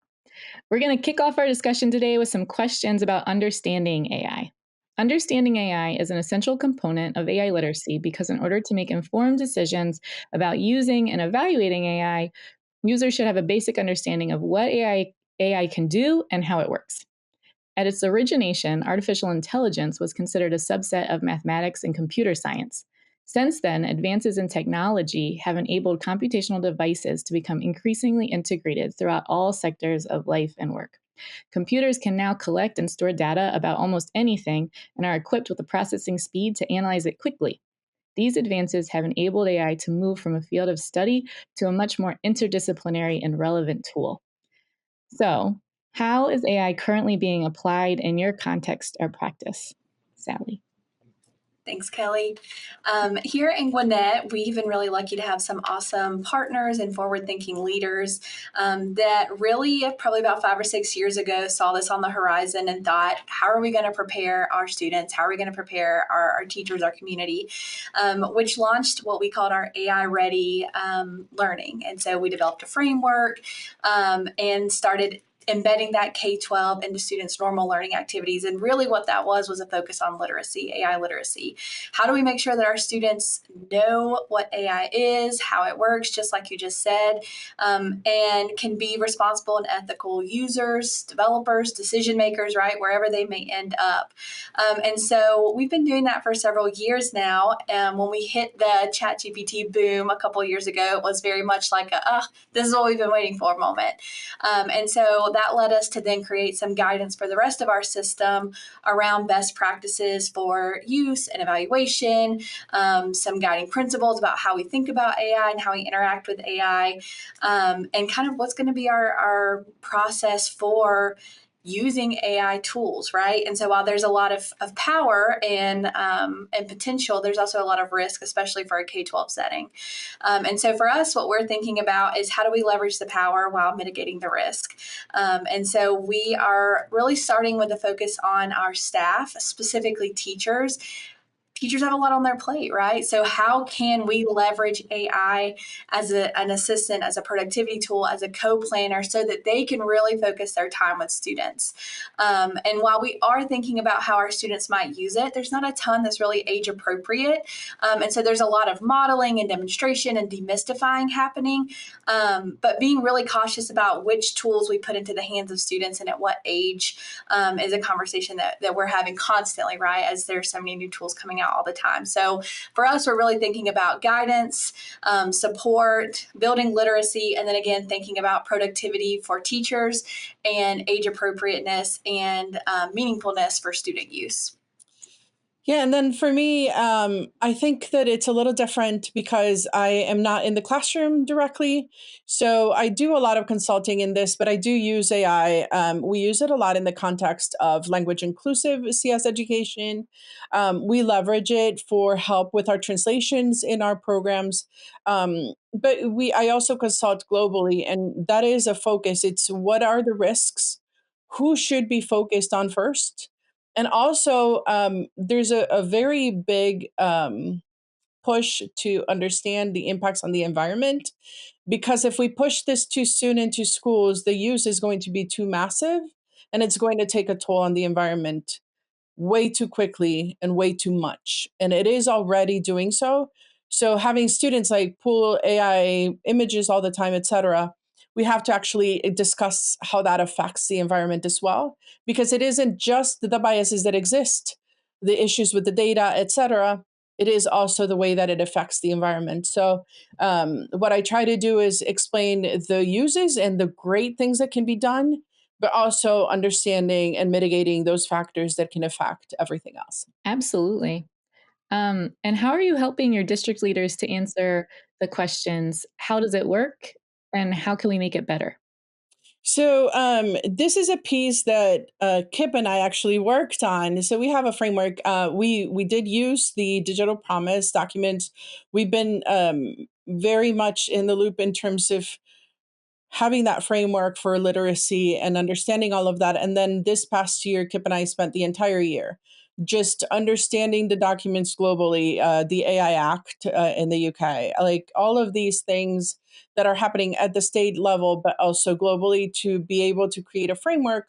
We're going to kick off our discussion today with some questions about understanding AI. Understanding AI is an essential component of AI literacy because in order to make informed decisions about using and evaluating AI, users should have a basic understanding of what AI can do and how it works. At its origination, artificial intelligence was considered a subset of mathematics and computer science. Since then, advances in technology have enabled computational devices to become increasingly integrated throughout all sectors of life and work. Computers can now collect and store data about almost anything and are equipped with the processing speed to analyze it quickly. These advances have enabled AI to move from a field of study to a much more interdisciplinary and relevant tool. So, how is AI currently being applied in your context or practice? Sally. Thanks, Kelly. Here in Gwinnett, we've been really lucky to have some awesome partners and forward-thinking leaders that really, probably about 5 or 6 years ago, saw this on the horizon and thought, how are we going to prepare our students? How are we going to prepare our teachers, our community? Which launched what we called our AI Ready learning. And so we developed a framework and started embedding that K-12 into students' normal learning activities. And really what that was a focus on literacy, AI literacy. How do we make sure that our students know what AI is, how it works, just like you just said, and can be responsible and ethical users, developers, decision makers, right, wherever they may end up. And so we've been doing that for several years now. When we hit the ChatGPT boom a couple of years ago, it was very much like this is what we've been waiting for moment. And so that led us to then create some guidance for the rest of our system around best practices for use and evaluation, some guiding principles about how we think about AI and how we interact with AI, and kind of what's going to be our process for using AI tools, right? And so while there's a lot of power and potential, there's also a lot of risk, especially for a K-12 setting. And so for us, what we're thinking about is how do we leverage the power while mitigating the risk? And so we are really starting with a focus on our staff, specifically teachers, teachers have a lot on their plate, right? So how can we leverage AI as an assistant, as a productivity tool, as a co-planner, so that they can really focus their time with students? And while we are thinking about how our students might use it, there's not a ton that's really age appropriate. And so there's a lot of modeling and demonstration and demystifying happening, but being really cautious about which tools we put into the hands of students and at what age is a conversation that we're having constantly, right? As there's so many new tools coming out all the time. So for us, we're really thinking about guidance, support, building literacy, and then again, thinking about productivity for teachers and age appropriateness and meaningfulness for student use. Yeah, and then for me, I think that it's a little different because I am not in the classroom directly. So I do a lot of consulting in this, but I do use AI. We use it a lot in the context of language inclusive CS education. We leverage it for help with our translations in our programs. I also consult globally, and that is a focus. It's what are the risks? Who should be focused on first? And also, there's a very big push to understand the impacts on the environment. Because if we push this too soon into schools, the use is going to be too massive and it's going to take a toll on the environment way too quickly and way too much. And it is already doing so. So having students like pull AI images all the time, et cetera, we have to actually discuss how that affects the environment as well, because it isn't just the biases that exist, the issues with the data, et cetera. It is also the way that it affects the environment. So what I try to do is explain the uses and the great things that can be done, but also understanding and mitigating those factors that can affect everything else. Absolutely. And how are you helping your district leaders to answer the questions, how does it work? And how can we make it better? So this is a piece that Kip and I actually worked on. So we have a framework. We did use the digital promise documents. We've been very much in the loop in terms of having that framework for literacy and understanding all of that. And then this past year, Kip and I spent the entire year just understanding the documents globally, the AI Act in the UK, like all of these things that are happening at the state level, but also globally, to be able to create a framework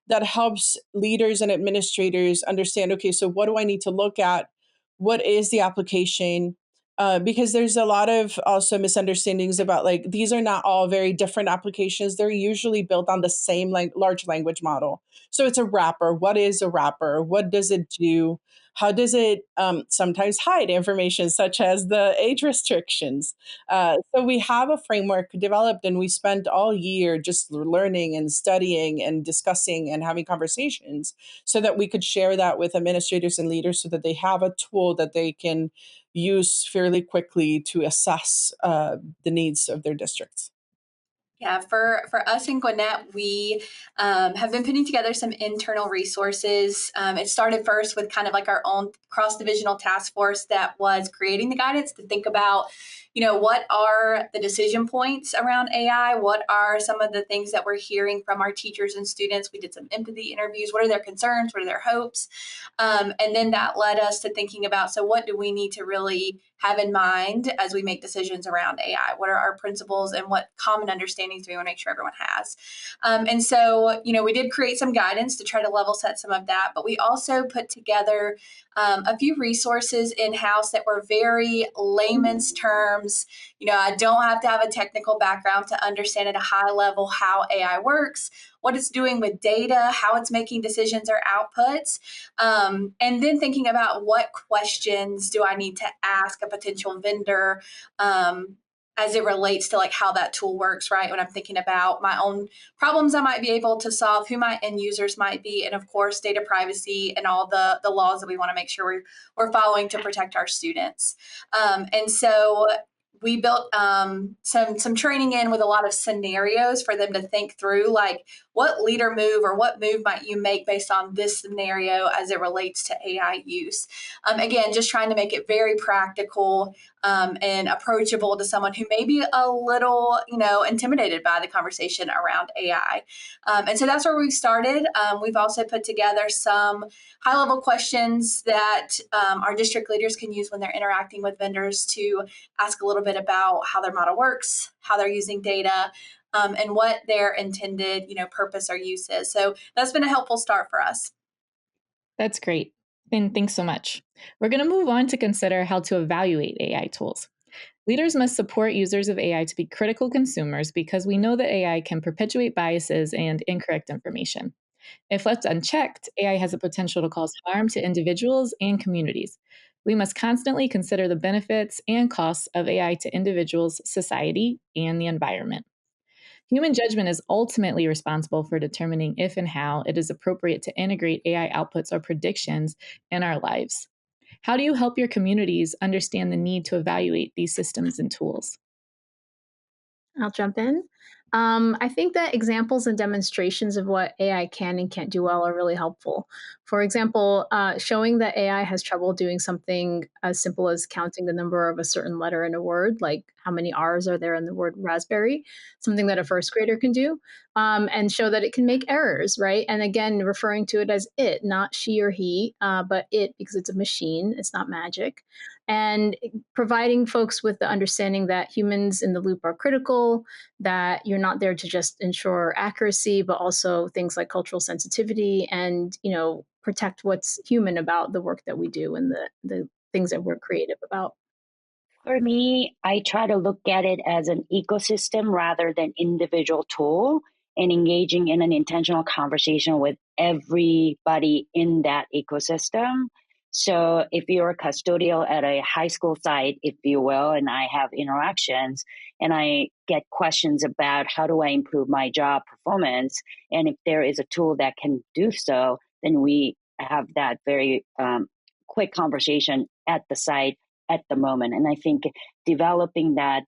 that helps leaders and administrators understand, okay, so what do I need to look at? What is the application? Because there's a lot of also misunderstandings about, like, these are not all very different applications. They're usually built on the same large language model. So it's a wrapper. What is a wrapper? What does it do? How does it sometimes hide information such as the age restrictions? So we have a framework developed, and we spent all year just learning and studying and discussing and having conversations so that we could share that with administrators and leaders so that they have a tool that they can use fairly quickly to assess the needs of their districts. Yeah, for us in Gwinnett, we have been putting together some internal resources. It started first with kind of like our own cross-divisional task force that was creating the guidance to think about, what are the decision points around AI? What are some of the things that we're hearing from our teachers and students? We did some empathy interviews. What are their concerns? What are their hopes? And then that led us to thinking about, so what do we need to really have in mind as we make decisions around AI? What are our principles and what common understandings do we want to make sure everyone has? And so, we did create some guidance to try to level set some of that, but we also put together a few resources in-house that were very layman's terms. I don't have to have a technical background to understand at a high level how AI works, what it's doing with data, how it's making decisions or outputs, and then thinking about what questions do I need to ask a potential vendor as it relates to like how that tool works, right? When I'm thinking about my own problems I might be able to solve, who my end users might be, and of course, data privacy and all the laws that we want to make sure we're following to protect our students. And so we built some training in with a lot of scenarios for them to think through, like what leader move or what move might you make based on this scenario as it relates to AI use. Again, just trying to make it very practical and approachable to someone who may be a little, intimidated by the conversation around AI. And so that's where we've started. We've also put together some high-level questions that our district leaders can use when they're interacting with vendors to ask a little bit about how their model works, how they're using data, and what their intended, purpose or use is. So that's been a helpful start for us. That's great. And thanks so much. We're going to move on to consider how to evaluate AI tools. Leaders must support users of AI to be critical consumers because we know that AI can perpetuate biases and incorrect information. If left unchecked, AI has the potential to cause harm to individuals and communities. We must constantly consider the benefits and costs of AI to individuals, society, and the environment. Human judgment is ultimately responsible for determining if and how it is appropriate to integrate AI outputs or predictions in our lives. How do you help your communities understand the need to evaluate these systems and tools? I'll jump in. I think that examples and demonstrations of what AI can and can't do well are really helpful. For example, showing that AI has trouble doing something as simple as counting the number of a certain letter in a word, like how many R's are there in the word raspberry, something that a first grader can do, and show that it can make errors, right? And again, referring to it as it, not she or he, but it, because it's a machine, it's not magic. And providing folks with the understanding that humans in the loop are critical, that you're not there to just ensure accuracy, but also things like cultural sensitivity and, protect what's human about the work that we do and the things that we're creative about. For me, I try to look at it as an ecosystem rather than individual tool and engaging in an intentional conversation with everybody in that ecosystem. So if you're a custodial at a high school site, if you will, and I have interactions and I get questions about how do I improve my job performance, and if there is a tool that can do so, then we have that very quick conversation at the site at the moment. And I think developing that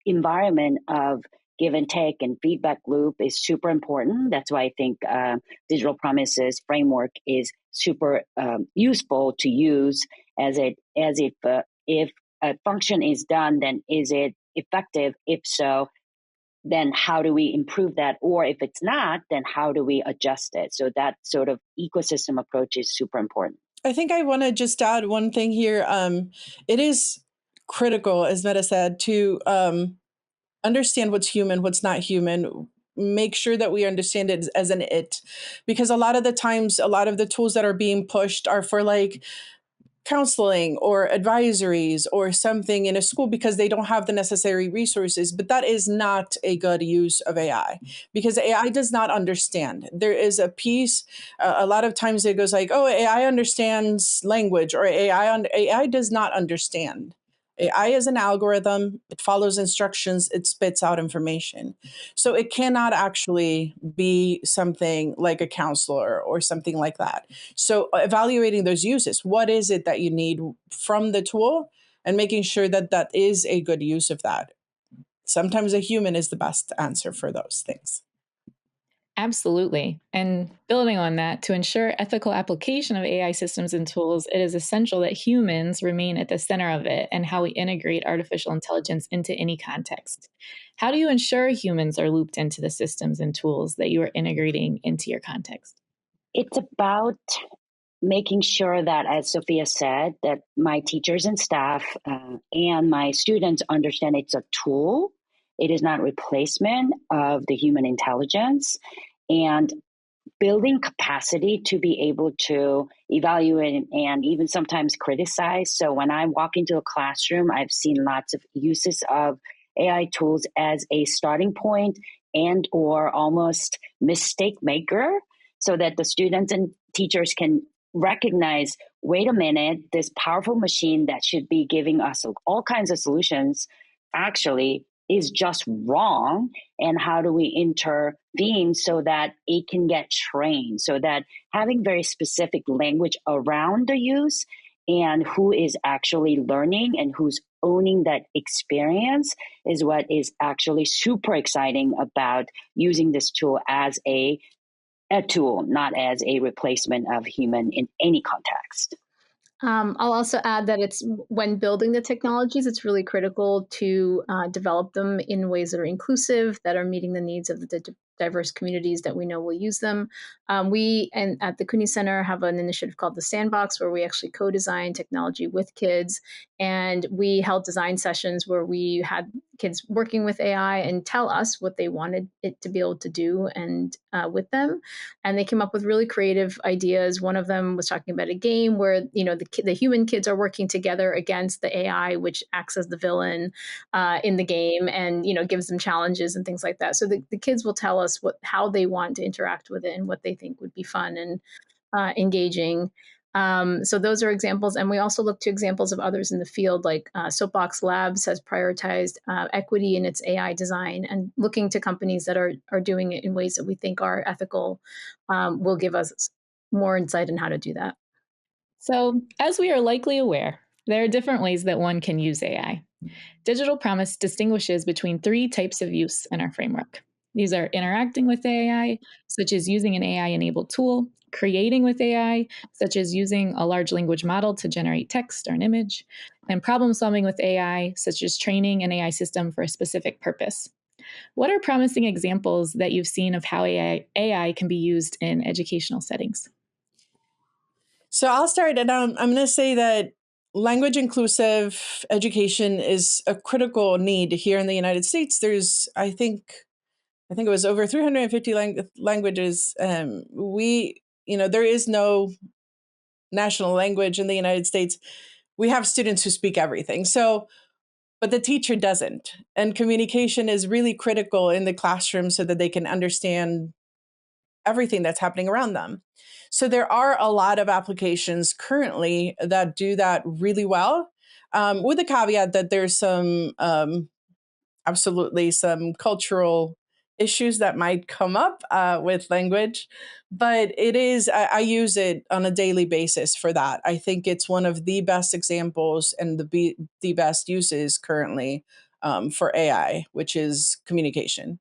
environment of give and take and feedback loop is super important. That's why I think digital promises framework is super useful to use as if a function is done, then is it effective? If so, then how do we improve that? Or if it's not, then how do we adjust it? So that sort of ecosystem approach is super important. I think I want to just add one thing here. It is critical, as Meta said, to understand what's human, what's not human. Make sure that we understand it as an it, because a lot of the times, a lot of the tools that are being pushed are for like counseling or advisories or something in a school because they don't have the necessary resources. But that is not a good use of AI because AI does not understand. There is a piece, a lot of times it goes like, oh, AI understands language, or AI does not understand. AI is an algorithm. It follows instructions. It spits out information. So it cannot actually be something like a counselor or something like that. So evaluating those uses, what is it that you need from the tool, and making sure that that is a good use of that. Sometimes a human is the best answer for those things. Absolutely. And building on that, to ensure ethical application of AI systems and tools, it is essential that humans remain at the center of it and how we integrate artificial intelligence into any context. How do you ensure humans are looped into the systems and tools that you are integrating into your context? It's about making sure that, as Sophia said, that my teachers and staff and my students understand it's a tool. It is not replacement of the human intelligence. And building capacity to be able to evaluate and even sometimes criticize. So when I walk into a classroom, I've seen lots of uses of AI tools as a starting point and or almost mistake maker, so that the students and teachers can recognize, wait a minute, this powerful machine that should be giving us all kinds of solutions actually is just wrong, and how do we intervene so that it can get trained, so that having very specific language around the use and who is actually learning and who's owning that experience is what is actually super exciting about using this tool as a tool, not as a replacement of human in any context. I'll also add that it's when building the technologies, it's really critical to develop them in ways that are inclusive, that are meeting the needs of the diverse communities that we know will use them. We and at the CUNY Center have an initiative called the Sandbox, where we actually co-design technology with kids, and we held design sessions where we had kids working with AI and tell us what they wanted it to be able to do, and with them, and they came up with really creative ideas. One of them was talking about a game where the human kids are working together against the AI, which acts as the villain in the game, and gives them challenges and things like that. So the kids will tell us how they want to interact with it and what they think would be fun and engaging. So those are examples, and we also look to examples of others in the field, like Soapbox Labs has prioritized equity in its AI design, and looking to companies that are doing it in ways that we think are ethical will give us more insight on how to do that. So, as we are likely aware, there are different ways that one can use AI. Digital Promise distinguishes between three types of use in our framework. These are interacting with AI, such as using an AI enabled tool, creating with AI, such as using a large language model to generate text or an image, and problem solving with AI, such as training an AI system for a specific purpose. What are promising examples that you've seen of how AI can be used in educational settings? So I'll start, and I'm going to say that language inclusive education is a critical need here in the United States. There's, I think it was over 350 languages. There is no national language in the United States. We have students who speak everything. So, but the teacher doesn't. And communication is really critical in the classroom so that they can understand everything that's happening around them. So there are a lot of applications currently that do that really well, with the caveat that there's absolutely some cultural issues that might come up with language, but I use it on a daily basis for that. I think it's one of the best examples and the best uses currently for AI, which is communication.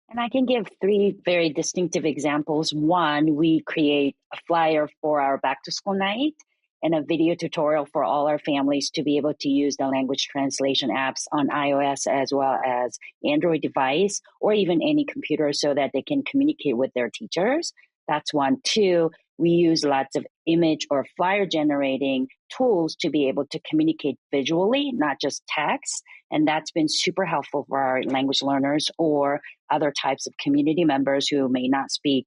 And I can give three very distinctive examples. One, we create a flyer for our back to school night and a video tutorial for all our families to be able to use the language translation apps on iOS as well as Android device or even any computer so that they can communicate with their teachers. That's one. Two, we use lots of image or flyer generating tools to be able to communicate visually, not just text. And that's been super helpful for our language learners or other types of community members who may not speak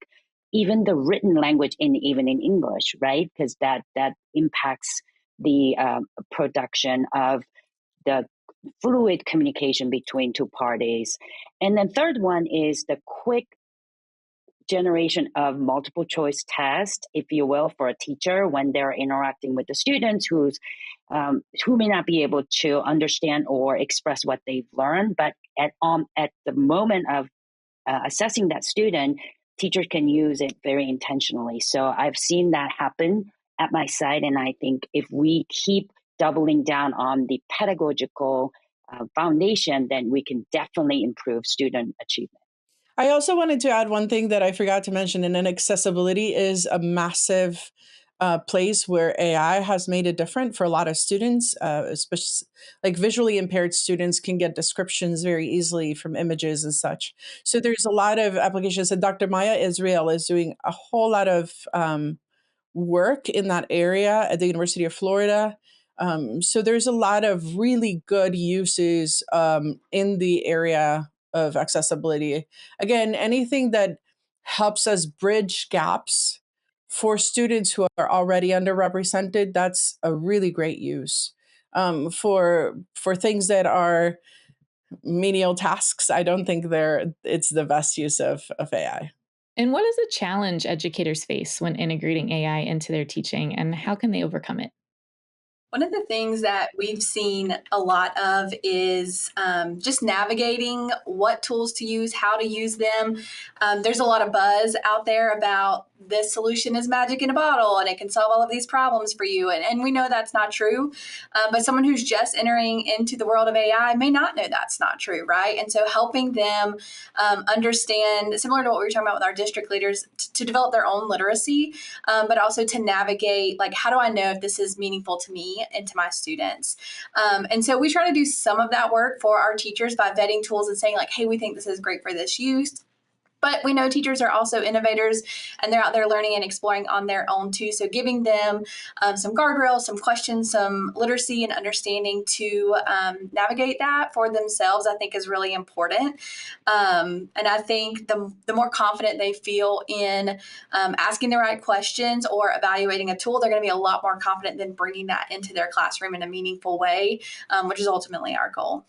even the written language even in English, right? Because that impacts the production of the fluid communication between two parties. And then third one is the quick generation of multiple choice test, if you will, for a teacher when they're interacting with the students who may not be able to understand or express what they've learned, but at the moment of assessing that student, teachers can use it very intentionally. So I've seen that happen at my site, and I think if we keep doubling down on the pedagogical foundation, then we can definitely improve student achievement. I also wanted to add one thing that I forgot to mention, and then accessibility is a massive place where AI has made it different for a lot of students, especially like visually impaired students can get descriptions very easily from images and such. So there's a lot of applications, and Dr. Maya Israel is doing a whole lot of work in that area at the University of Florida. So there's a lot of really good uses in the area of accessibility. Again, anything that helps us bridge gaps for students who are already underrepresented, that's a really great use. For things that are menial tasks, I don't think it's the best use of AI. And what is a challenge educators face when integrating AI into their teaching, and how can they overcome it? One of the things that we've seen a lot of is just navigating what tools to use, how to use them. There's a lot of buzz out there about this solution is magic in a bottle and it can solve all of these problems for you. And we know that's not true. But someone who's just entering into the world of AI may not know that's not true, right? And so helping them understand, similar to what we were talking about with our district leaders, to develop their own literacy, but also to navigate, like, how do I know if this is meaningful to me and to my students? And so we try to do some of that work for our teachers by vetting tools and saying, like, hey, we think this is great for this use. But we know teachers are also innovators and they're out there learning and exploring on their own too. So giving them some guardrails, some questions, some literacy and understanding to navigate that for themselves, I think is really important. And I think the more confident they feel in asking the right questions or evaluating a tool, they're going to be a lot more confident than bringing that into their classroom in a meaningful way, which is ultimately our goal.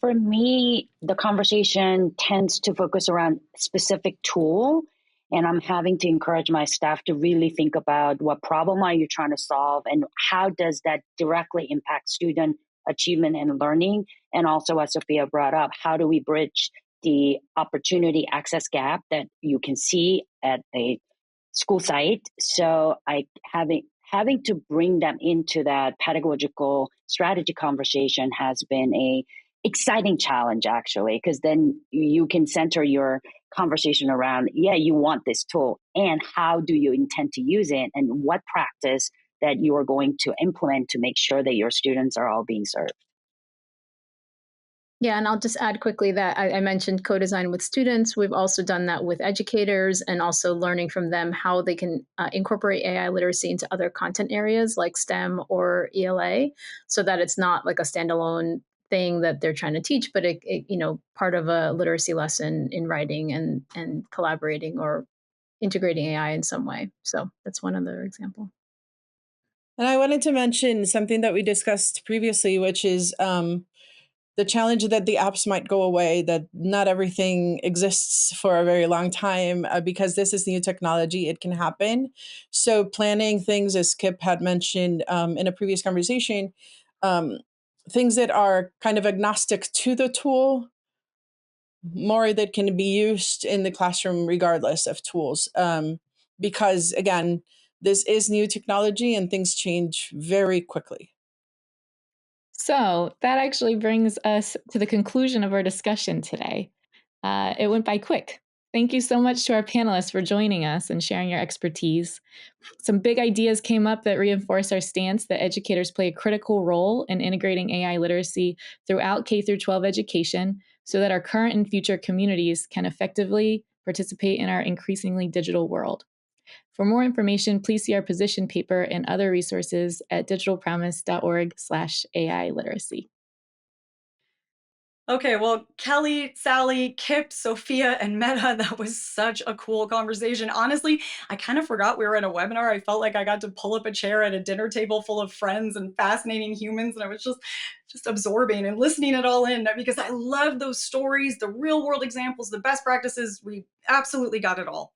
For me, the conversation tends to focus around specific tool, and I'm having to encourage my staff to really think about what problem are you trying to solve and how does that directly impact student achievement and learning. And also, as Sophia brought up, how do we bridge the opportunity access gap that you can see at a school site? So having to bring them into that pedagogical strategy conversation has been a exciting challenge, actually, because then you can center your conversation around, yeah, you want this tool and how do you intend to use it and what practice that you are going to implement to make sure that your students are all being served. Yeah, and I'll just add quickly that I mentioned co-design with students. We've also done that with educators and also learning from them how they can incorporate AI literacy into other content areas like STEM or ELA, so that it's not like a standalone thing that they're trying to teach, but part of a literacy lesson in writing and collaborating or integrating AI in some way. So that's one other example. And I wanted to mention something that we discussed previously, which is the challenge that the apps might go away, that not everything exists for a very long time because this is new technology, it can happen. So planning things, as Kip had mentioned in a previous conversation, things that are kind of agnostic to the tool, more that can be used in the classroom regardless of tools. Because again, this is new technology and things change very quickly. So that actually brings us to the conclusion of our discussion today. It went by quick. Thank you so much to our panelists for joining us and sharing your expertise. Some big ideas came up that reinforce our stance that educators play a critical role in integrating AI literacy throughout K through 12 education so that our current and future communities can effectively participate in our increasingly digital world. For more information, please see our position paper and other resources at digitalpromise.org/AI literacy. Okay, well, Kelly, Sally, Kip, Sophia, and Meta, that was such a cool conversation. Honestly, I kind of forgot we were in a webinar. I felt like I got to pull up a chair at a dinner table full of friends and fascinating humans, and I was just absorbing and listening it all in because I love those stories, the real world examples, the best practices. We absolutely got it all.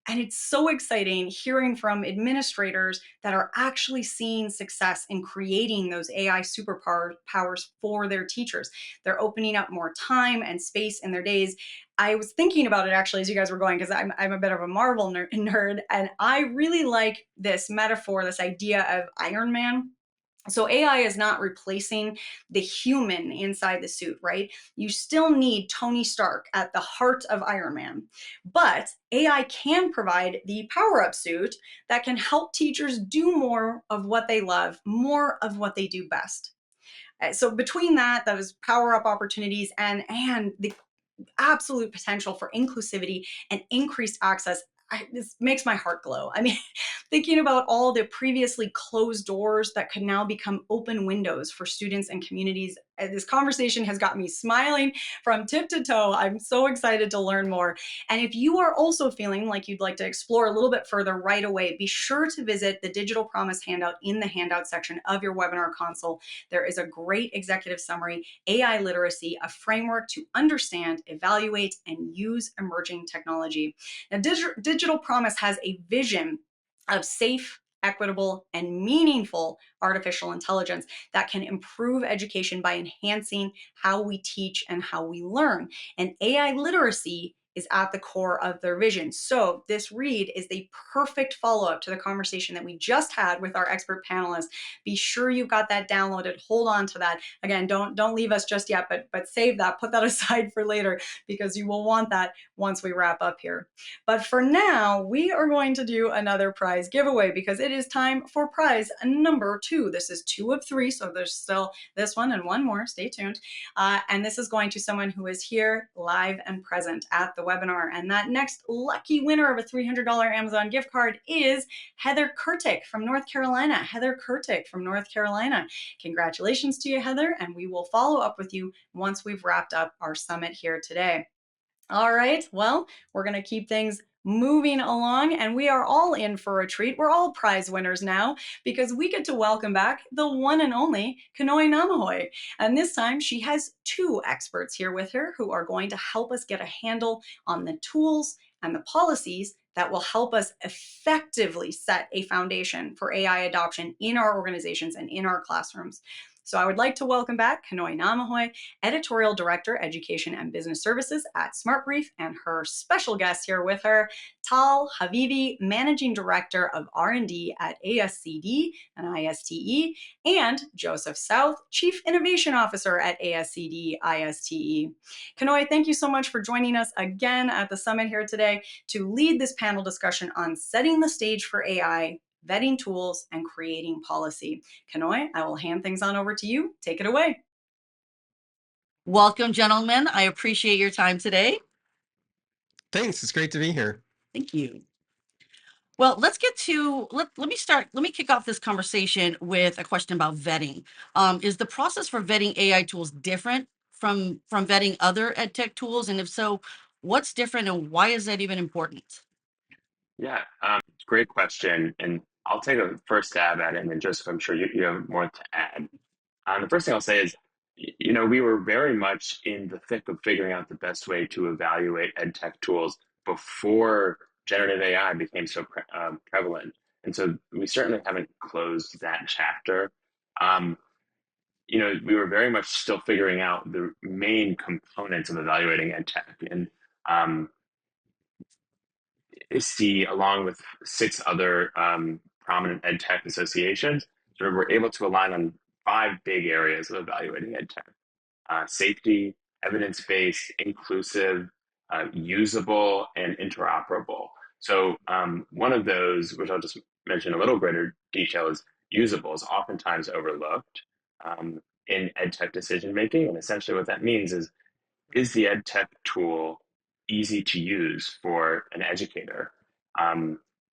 And it's so exciting hearing from administrators that are actually seeing success in creating those AI superpowers for their teachers. They're opening up more time and space in their days. I was thinking about it actually as you guys were going because I'm a bit of a Marvel nerd, and I really like this metaphor, this idea of Iron Man. So AI is not replacing the human inside the suit, right? You still need Tony Stark at the heart of Iron Man. But AI can provide the power-up suit that can help teachers do more of what they love, more of what they do best. So between that, those power-up opportunities and the absolute potential for inclusivity and increased access, this makes my heart glow. I mean, thinking about all the previously closed doors that could now become open windows for students and communities, this conversation has got me smiling from tip to toe. I'm so excited to learn more. And if you are also feeling like you'd like to explore a little bit further right away, be sure to visit the Digital Promise handout in the handout section of your webinar console. There is a great executive summary, AI literacy, a framework to understand, evaluate, and use emerging technology. Now, Digital Promise has a vision of safe, equitable, and meaningful artificial intelligence that can improve education by enhancing how we teach and how we learn. And AI literacy is at the core of their vision. So this read is the perfect follow-up to the conversation that we just had with our expert panelists. Be sure you've got that downloaded. Hold on to that. Again, don't leave us just yet, but save that, put that aside for later, because you will want that once we wrap up here. But for now, we are going to do another prize giveaway because it is time for prize number 2. This is 2 of 3, so there's still this one and one more. Stay tuned. And this is going to someone who is here live and present at the webinar. And that next lucky winner of a $300 Amazon gift card is Heather Kurtik from North Carolina. Heather Kurtik from North Carolina. Congratulations to you, Heather, and we will follow up with you once we've wrapped up our summit here today. All right, well, we're going to keep things moving along, and we are all in for a treat. We're all prize winners now because we get to welcome back the one and only Kanoi Namahoy. And this time she has 2 experts here with her who are going to help us get a handle on the tools and the policies that will help us effectively set a foundation for AI adoption in our organizations and in our classrooms. So I would like to welcome back Kanoi Namahoy, Editorial Director, Education and Business Services at SmartBrief, and her special guest here with her, Tal Habibi, Managing Director of R&D at ASCD and ISTE, and Joseph South, Chief Innovation Officer at ASCD ISTE. Kanoi, thank you so much for joining us again at the summit here today to lead this panel discussion on setting the stage for AI, vetting tools, and creating policy. Kanoi, I will hand things on over to you. Take it away. Welcome, gentlemen. I appreciate your time today. Thanks. It's great to be here. Thank you. Well, let's get to, let me kick off this conversation with a question about vetting. Is the process for vetting AI tools different from vetting other ed tech tools? And if so, what's different and why is that even important? Yeah, great question. And I'll take a first stab at it, and then Joseph, I'm sure you have more to add. The first thing I'll say is, we were very much in the thick of figuring out the best way to evaluate ed tech tools before generative AI became so prevalent. And so we certainly haven't closed that chapter. We were very much still figuring out the main components of evaluating ed tech. And ISTE, along with 6 other prominent ed tech associations, sort of were able to align on 5 big areas of evaluating ed tech: safety, evidence-based, inclusive, usable, and interoperable. So one of those, which I'll just mention a little greater detail, is usable, is oftentimes overlooked in ed tech decision making. And essentially what that means is the ed tech tool easy to use for an educator?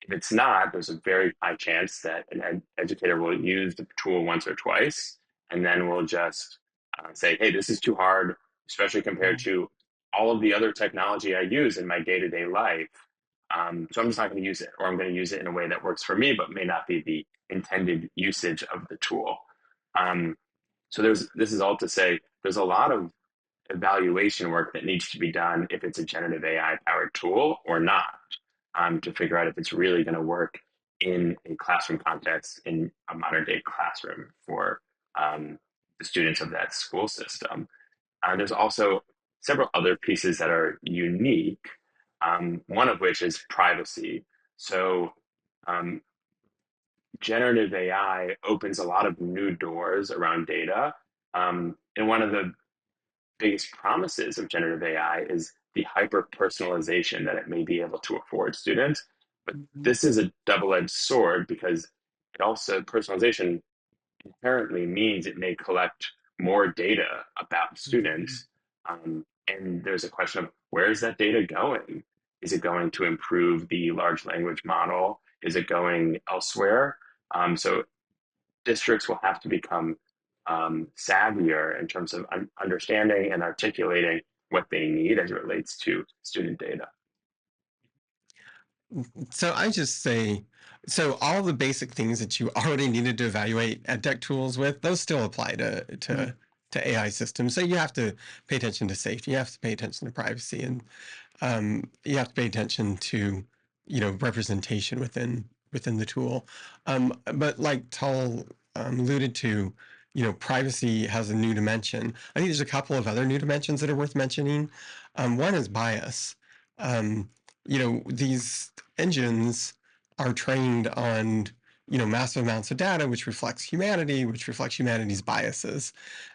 If it's not, there's a very high chance that an educator will use the tool once or twice and then will just say, hey, this is too hard, especially compared to all of the other technology I use in my day-to-day life. So I'm just not going to use it, or I'm going to use it in a way that works for me, but may not be the intended usage of the tool. So this is all to say there's a lot of evaluation work that needs to be done if it's a generative AI powered tool or not, to figure out if it's really going to work in a classroom context, in a modern day classroom for the students of that school system. There's also several other pieces that are unique, one of which is privacy. So generative AI opens a lot of new doors around data. And one of the biggest promises of generative AI is the hyper personalization that it may be able to afford students. But this is a double-edged sword because it also, personalization inherently means it may collect more data about students. And there's a question of where is that data going? Is it going to improve the large language model? Is it going elsewhere? So districts will have to become savvier in terms of understanding and articulating what they need as it relates to student data. So I just say, so all the basic things that you already needed to evaluate ed tech tools with, those still apply to AI systems. So you have to pay attention to safety, you have to pay attention to privacy, and you have to pay attention to, representation within the tool. But like Tal alluded to, privacy has a new dimension. I think there's a couple of other new dimensions that are worth mentioning. One is bias. um, these engines are trained on, massive amounts of data, which reflects humanity, which reflects humanity's biases.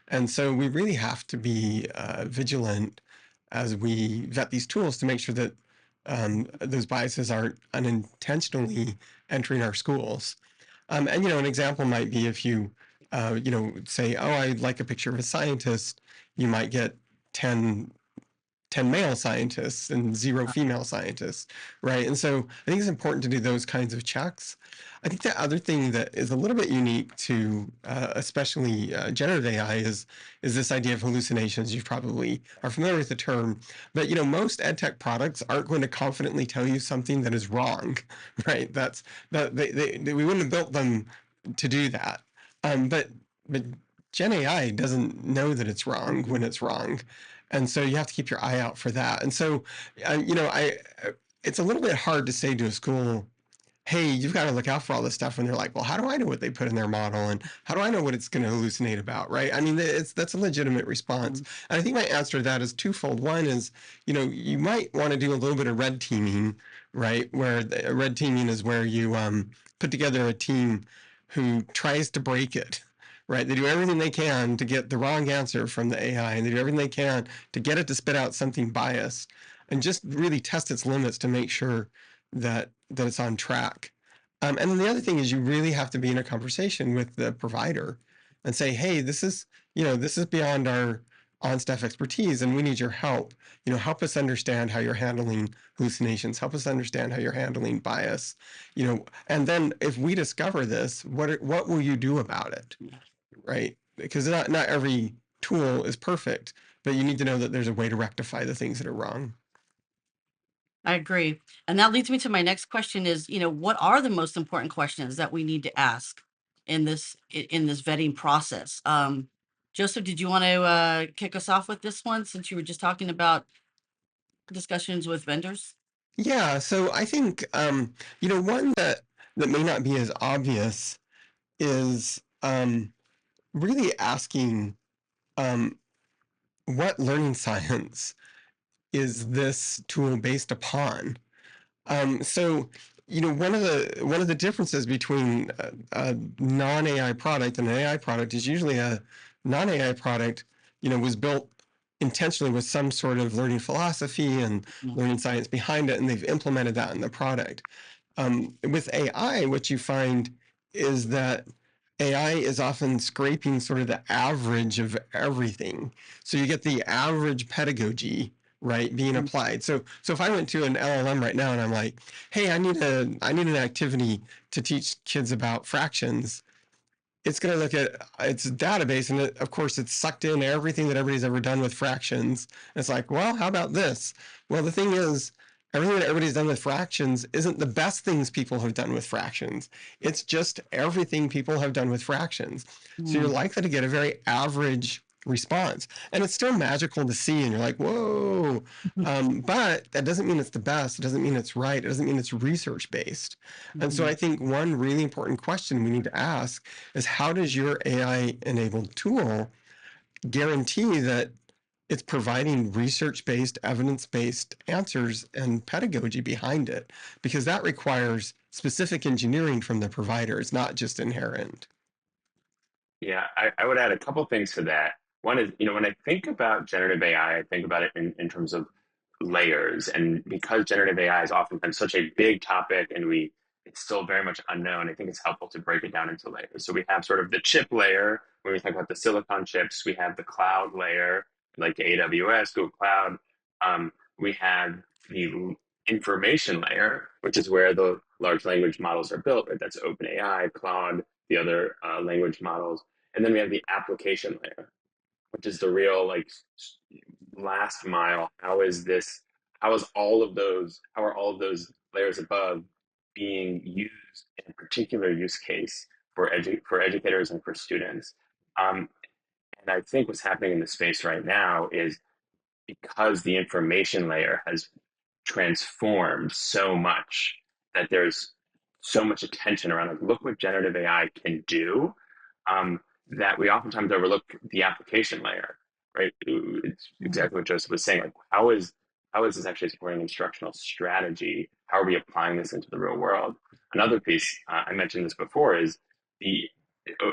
And so we really have to be vigilant as we vet these tools to make sure that those biases aren't unintentionally entering our schools. And, an example might be if you, say, oh, I'd like a picture of a scientist, you might get 10 male scientists and 0 female scientists, right? And so I think it's important to do those kinds of checks. I think the other thing that is a little bit unique to especially generative AI is this idea of hallucinations. You probably are familiar with the term, but most ed tech products aren't going to confidently tell you something that is wrong, right? We wouldn't have built them to do that. But Gen AI doesn't know that it's wrong when it's wrong. And so you have to keep your eye out for that. And so, it's a little bit hard to say to a school, hey, you've got to look out for all this stuff. And they're like, well, how do I know what they put in their model? And how do I know what it's going to hallucinate about? Right. I mean, that's a legitimate response. And I think my answer to that is twofold. One is, you might want to do a little bit of red teaming, right? Where red teaming is where you put together a team who tries to break it. Right, they do everything they can to get the wrong answer from the AI, and they do everything they can to get it to spit out something biased, and just really test its limits to make sure that it's on track. And then the other thing is you really have to be in a conversation with the provider and say, hey, this is beyond our on-staff expertise, and we need your help. Help us understand how you're handling hallucinations. Help us understand how you're handling bias. And then if we discover this, what will you do about it? Right? Because not every tool is perfect, but you need to know that there's a way to rectify the things that are wrong. I agree. And that leads me to my next question is, what are the most important questions that we need to ask in this vetting process? Joseph, did you want to kick us off with this one since you were just talking about discussions with vendors? Yeah, so I think one that may not be as obvious is really asking what learning science is this tool based upon? So one of the differences between a non-AI product and an AI product is usually a non-AI product, was built intentionally with some sort of learning philosophy and learning science behind it, and they've implemented that in the product. With AI, what you find is that AI is often scraping sort of the average of everything. So you get the average pedagogy, right, being applied. So if I went to an LLM right now and I'm like, hey, I need an activity to teach kids about fractions, it's going to look at its database, and of course it's sucked in everything that everybody's ever done with fractions. And it's like, well, how about this? Well, the thing is, everything that everybody's done with fractions isn't the best things people have done with fractions. It's just everything people have done with fractions. So you're likely to get a very average response, and it's still magical to see, and you're like, whoa. But that doesn't mean it's the best. It doesn't mean it's right. It doesn't mean it's research based. And so I think one really important question we need to ask is, how does your AI enabled tool guarantee that it's providing research-based, evidence-based answers and pedagogy behind it? Because that requires specific engineering from the provider. It's not just inherent. Yeah, I would add a couple things to that. One is, when I think about generative AI, I think about it in terms of layers. And because generative AI is often been such a big topic and it's still very much unknown, I think it's helpful to break it down into layers. So we have sort of the chip layer, when we talk about the silicon chips. We have the cloud layer, like AWS, Google Cloud. We have the information layer, which is where the large language models are built, right? That's OpenAI, Claude, the other language models. And then we have the application layer, which is the real last mile. How are all of those layers above being used in a particular use case for educators and for students? And I think what's happening in the space right now is, because the information layer has transformed so much, that there's so much attention around, like, look what generative AI can do, that we oftentimes overlook the application layer, right? It's exactly what Joseph was saying. Like, how is how is this actually supporting instructional strategy? How are we applying this into the real world? Another piece, I mentioned this before, is the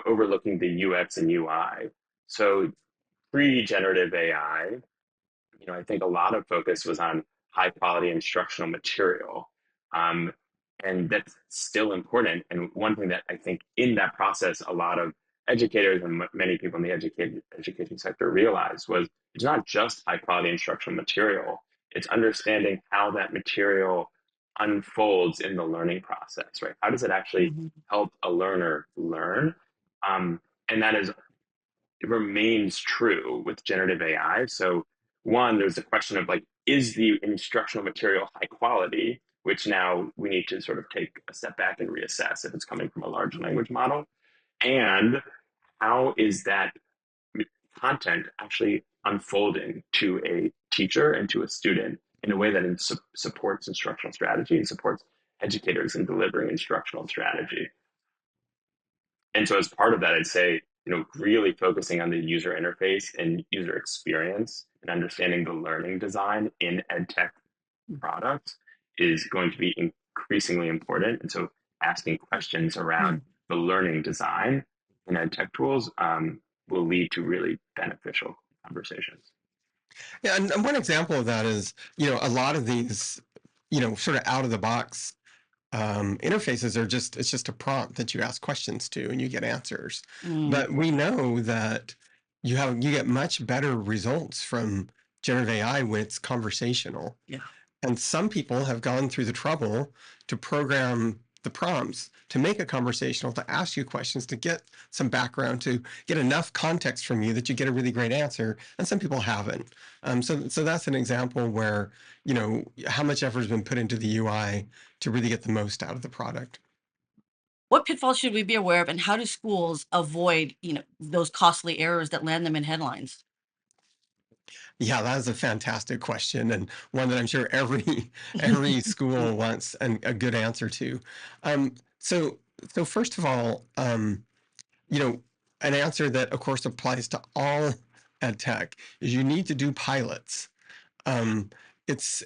overlooking the UX and UI. So pre-generative AI, I think a lot of focus was on high quality instructional material. Um, and that's still important. And one thing that I think in that process, a lot of educators and many people in the education sector realized was it's not just high quality instructional material, it's understanding how that material unfolds in the learning process, right? How does it actually Mm-hmm. help a learner learn? And that is it remains true with generative AI. So one, there's a question of like, is the instructional material high quality, which now we need to sort of take a step back and reassess if it's coming from a large language model. And how is that content actually unfolding to a teacher and to a student in a way that supports instructional strategy and supports educators in delivering instructional strategy. And so as part of that, I'd say, really focusing on the user interface and user experience and understanding the learning design in ed tech products is going to be increasingly important. And so asking questions around the learning design in ed tech tools will lead to really beneficial conversations. Yeah, and one example of that is, a lot of these, sort of out of the box interfaces are it's just a prompt that you ask questions to and you get answers. But we know that you get much better results from generative AI when it's conversational. Yeah. And some people have gone through the trouble to program the prompts to make it conversational, to ask you questions, to get some background, to get enough context from you that you get a really great answer. And some people haven't. So that's an example where, how much effort has been put into the UI to really get the most out of the product. What pitfalls should we be aware of, and how do schools avoid, those costly errors that land them in headlines? Yeah, that is a fantastic question, and one that I'm sure every school wants a good answer to. So first of all, an answer that of course applies to all ed tech is you need to do pilots. Um, it's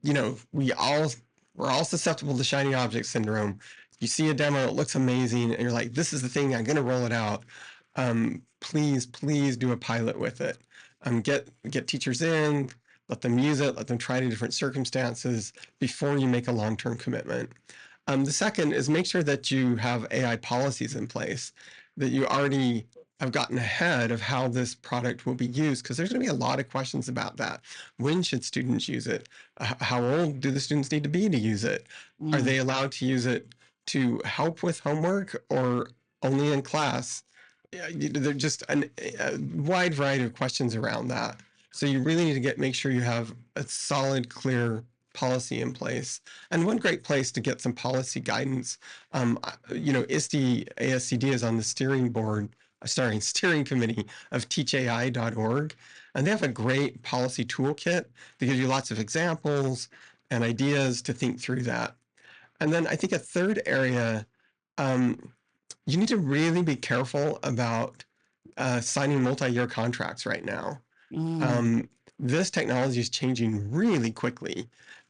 we're all susceptible to shiny object syndrome. You see a demo, it looks amazing, and you're like, this is the thing, I'm going to roll it out. Please do a pilot with it. Get teachers in, let them use it, let them try it in different circumstances before you make a long-term commitment. The second is make sure that you have AI policies in place, that you already have gotten ahead of how this product will be used, because there's going to be a lot of questions about that. When should students use it? How old do the students need to be to use it? Are they allowed to use it to help with homework or only in class? There's just a wide variety of questions around that. So you really need to make sure you have a solid, clear policy in place. And one great place to get some policy guidance, ISTE ASCD is on the steering committee of teachai.org. And they have a great policy toolkit that gives you lots of examples and ideas to think through that. And then I think a third area, you need to really be careful about signing multi-year contracts right now. This technology is changing really quickly,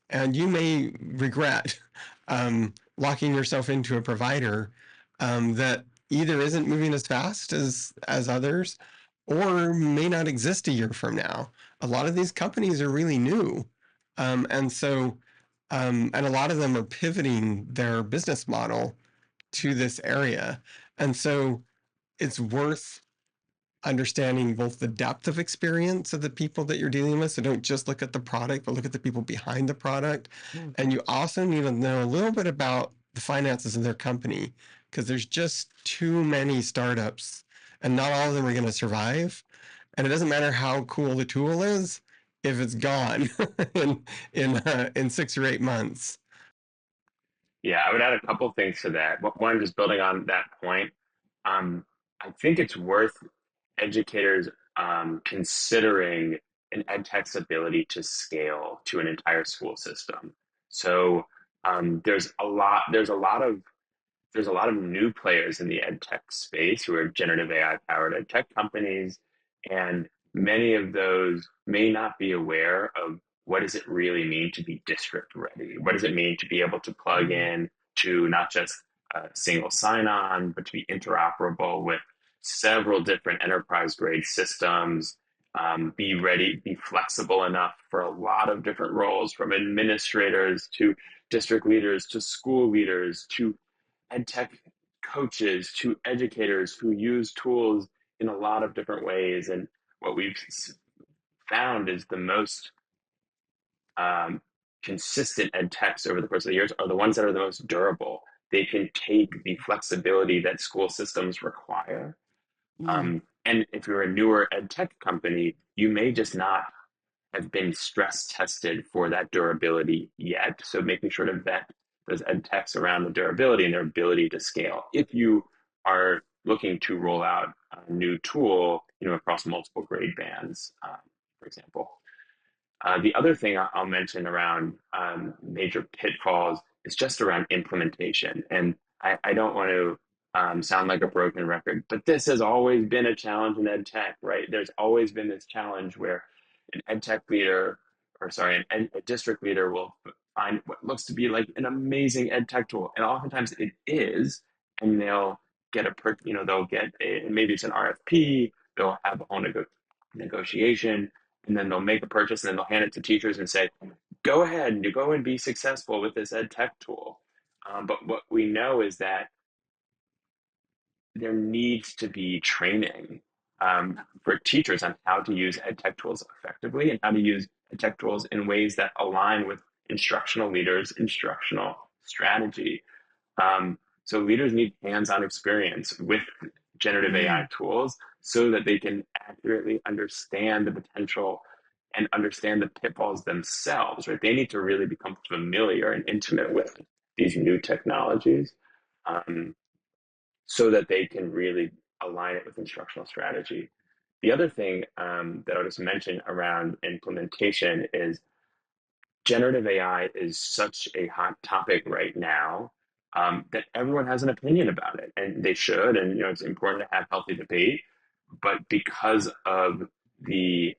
and you may regret locking yourself into a provider that either isn't moving as fast as others or may not exist a year from now. A lot of these companies are really new. And a lot of them are pivoting their business model to this area. And so it's worth understanding both the depth of experience of the people that you're dealing with. So don't just look at the product, but look at the people behind the product. And you also need to know a little bit about the finances of their company, because there's just too many startups and not all of them are going to survive. And it doesn't matter how cool the tool is if it's gone in 6 or 8 months. Yeah, I would add a couple things to that. One, just building on that point, I think it's worth educators considering an ed tech's ability to scale to an entire school system. So there's a lot of new players in the ed tech space who are generative AI powered ed tech companies, and many of those may not be aware of what does it really mean to be district ready? What does it mean to be able to plug in to not just a single sign-on, but to be interoperable with several different enterprise-grade systems, be ready, be flexible enough for a lot of different roles, from administrators to district leaders to school leaders to ed tech coaches to educators who use tools in a lot of different ways. And what we've found is the most consistent ed techs over the course of the years are the ones that are the most durable. They can take the flexibility that school systems require. And if you're a newer ed tech company, you may just not have been stress tested for that durability yet. So making sure to vet those ed techs around the durability and their ability to scale. If you are looking to roll out a new tool, across multiple grade bands, for example. The other thing I'll mention around major pitfalls is just around implementation. And I don't want to sound like a broken record, but this has always been a challenge in ed tech, right? There's always been this challenge where an ed tech leader, or sorry, a district leader will find what looks to be like an amazing ed tech tool, and oftentimes it is, and they'll get they'll get maybe it's an RFP, they'll have a whole negotiation, and then they'll make a purchase, and then they'll hand it to teachers and say, go ahead and go and be successful with this ed tech tool. But what we know is that there needs to be training for teachers on how to use ed tech tools effectively and how to use ed tech tools in ways that align with instructional leaders' instructional strategy. So leaders need hands-on experience with generative AI tools so that they can accurately understand the potential and understand the pitfalls themselves, right? They need to really become familiar and intimate with these new technologies, so that they can really align it with instructional strategy. The other thing that I'll just mention around implementation is generative AI is such a hot topic right now, that everyone has an opinion about it, and they should. And it's important to have healthy debate. But because of the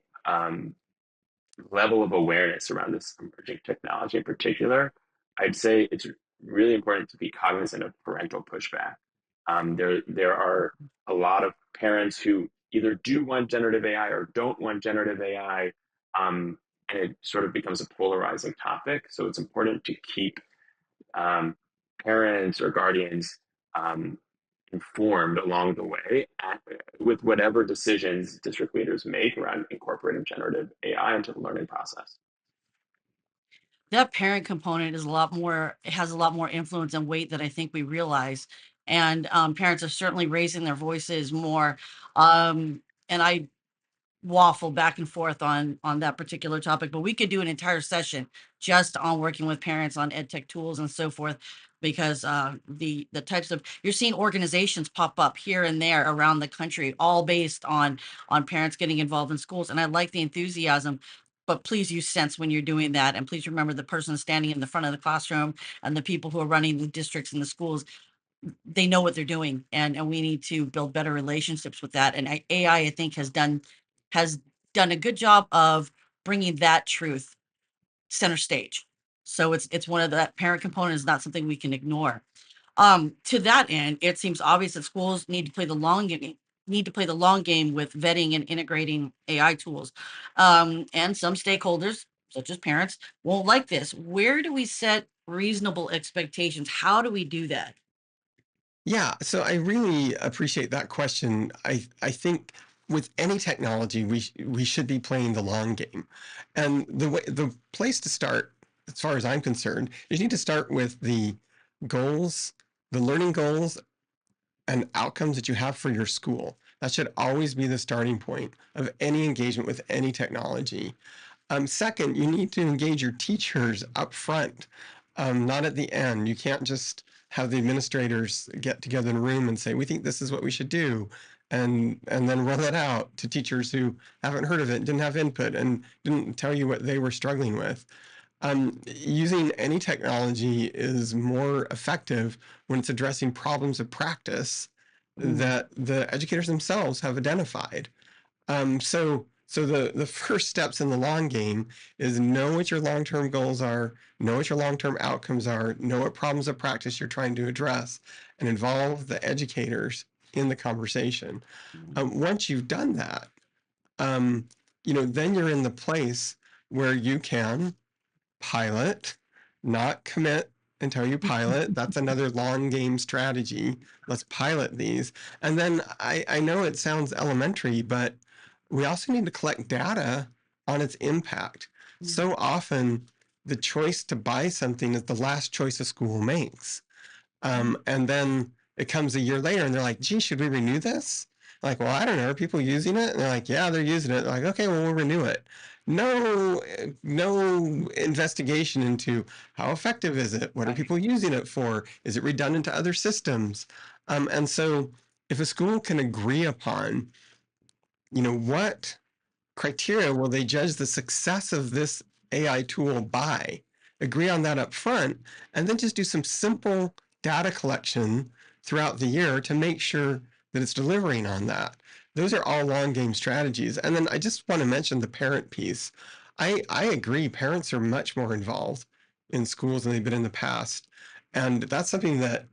level of awareness around this emerging technology in particular, I'd say it's really important to be cognizant of parental pushback. There are a lot of parents who either do want generative AI or don't want generative AI, and it sort of becomes a polarizing topic. So it's important to keep parents or guardians informed along the way with whatever decisions district leaders make around incorporating generative AI into the learning process. That parent component is a lot more, it has a lot more influence and weight than I think we realize. And parents are certainly raising their voices more. And I waffle back and forth on that particular topic, but we could do an entire session just on working with parents on ed tech tools and so forth, because the types of, you're seeing organizations pop up here and there around the country, all based on parents getting involved in schools. And I like the enthusiasm, but please use sense when you're doing that, and please remember the person standing in the front of the classroom and the people who are running the districts and the schools, they know what they're doing, and we need to build better relationships with that. And AI, I think, has done a good job of bringing that truth center stage. So it's one of that parent component is not something we can ignore. To that end, it seems obvious that schools need to play the long game. Need to play the long game with vetting and integrating AI tools. And some stakeholders, such as parents, won't like this. Where do we set reasonable expectations? How do we do that? Yeah, so I really appreciate that question. I think with any technology, we should be playing the long game, and the place to start, as far as I'm concerned, is you need to start with the goals, the learning goals, and outcomes that you have for your school. That should always be the starting point of any engagement with any technology. Second, you need to engage your teachers up front, not at the end. You can't just have the administrators get together in a room and say, we think this is what we should do, and then roll it out to teachers who haven't heard of it, didn't have input, and didn't tell you what they were struggling with. Using any technology is more effective when it's addressing problems of practice that the educators themselves have identified. So So the first steps in the long game is know what your long-term goals are, know what your long-term outcomes are, know what problems of practice you're trying to address, and involve the educators in the conversation. Once you've done that, then you're in the place where you can pilot, not commit until you pilot. That's another long game strategy. Let's pilot these. And then I know it sounds elementary, but we also need to collect data on its impact. So often, the choice to buy something is the last choice a school makes. And then it comes a year later and they're like, gee, should we renew this? Like, well, I don't know. Are people using it? And they're like, yeah, they're using it. They're like, okay, well, we'll renew it. No investigation into how effective is it? What are people using it for? Is it redundant to other systems? And so if a school can agree upon, what criteria will they judge the success of this AI tool by? Agree on that up front, and then just do some simple data collection throughout the year to make sure that it's delivering on that. Those are all long game strategies. And then I just want to mention the parent piece. I agree, parents are much more involved in schools than they've been in the past. And that's something that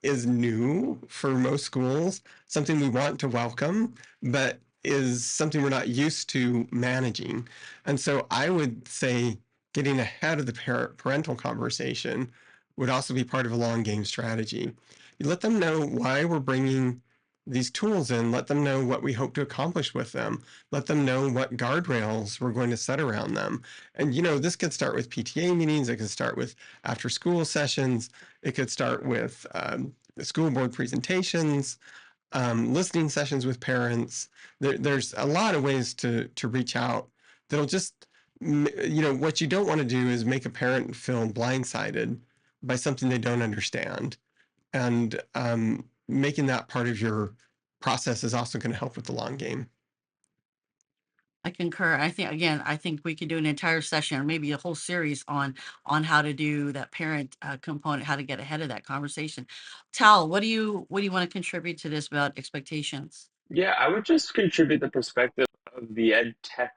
is new for most schools, something we want to welcome, but is something we're not used to managing. And so I would say getting ahead of the parental conversation would also be part of a long game strategy. You let them know why we're bringing these tools in, let them know what we hope to accomplish with them, let them know what guardrails we're going to set around them. And, this could start with PTA meetings, it could start with after school sessions, it could start with school board presentations, listening sessions with parents. There's a lot of ways to reach out that'll just, what you don't want to do is make a parent feel blindsided by something they don't understand. And making that part of your process is also going to help with the long game. I concur. I think we could do an entire session or maybe a whole series on how to do that parent component, how to get ahead of that conversation. Tal, what do you want to contribute to this about expectations? Yeah, I would just contribute the perspective of the ed tech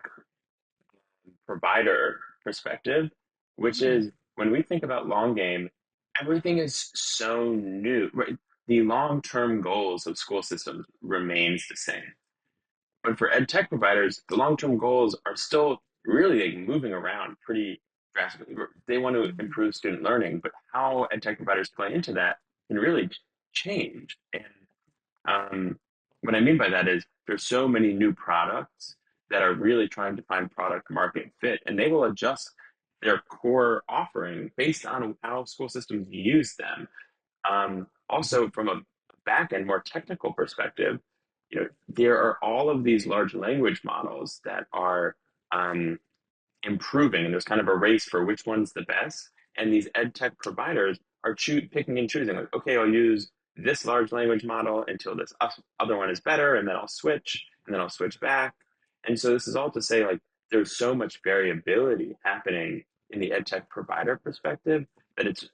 provider perspective, which is when we think about long game, everything is so new, right? The long-term goals of school systems remains the same. But for ed tech providers, the long-term goals are still really like moving around pretty drastically. They want to improve student learning, but how ed tech providers play into that can really change. And what I mean by that is there's so many new products that are really trying to find product market fit, and they will adjust their core offering based on how school systems use them. Also, from a back end, more technical perspective, there are all of these large language models that are improving, and there's kind of a race for which one's the best. And these ed tech providers are picking and choosing, like, okay, I'll use this large language model until this other one is better, and then I'll switch, and then I'll switch back. And so this is all to say, like, there's so much variability happening in the ed tech provider perspective that it's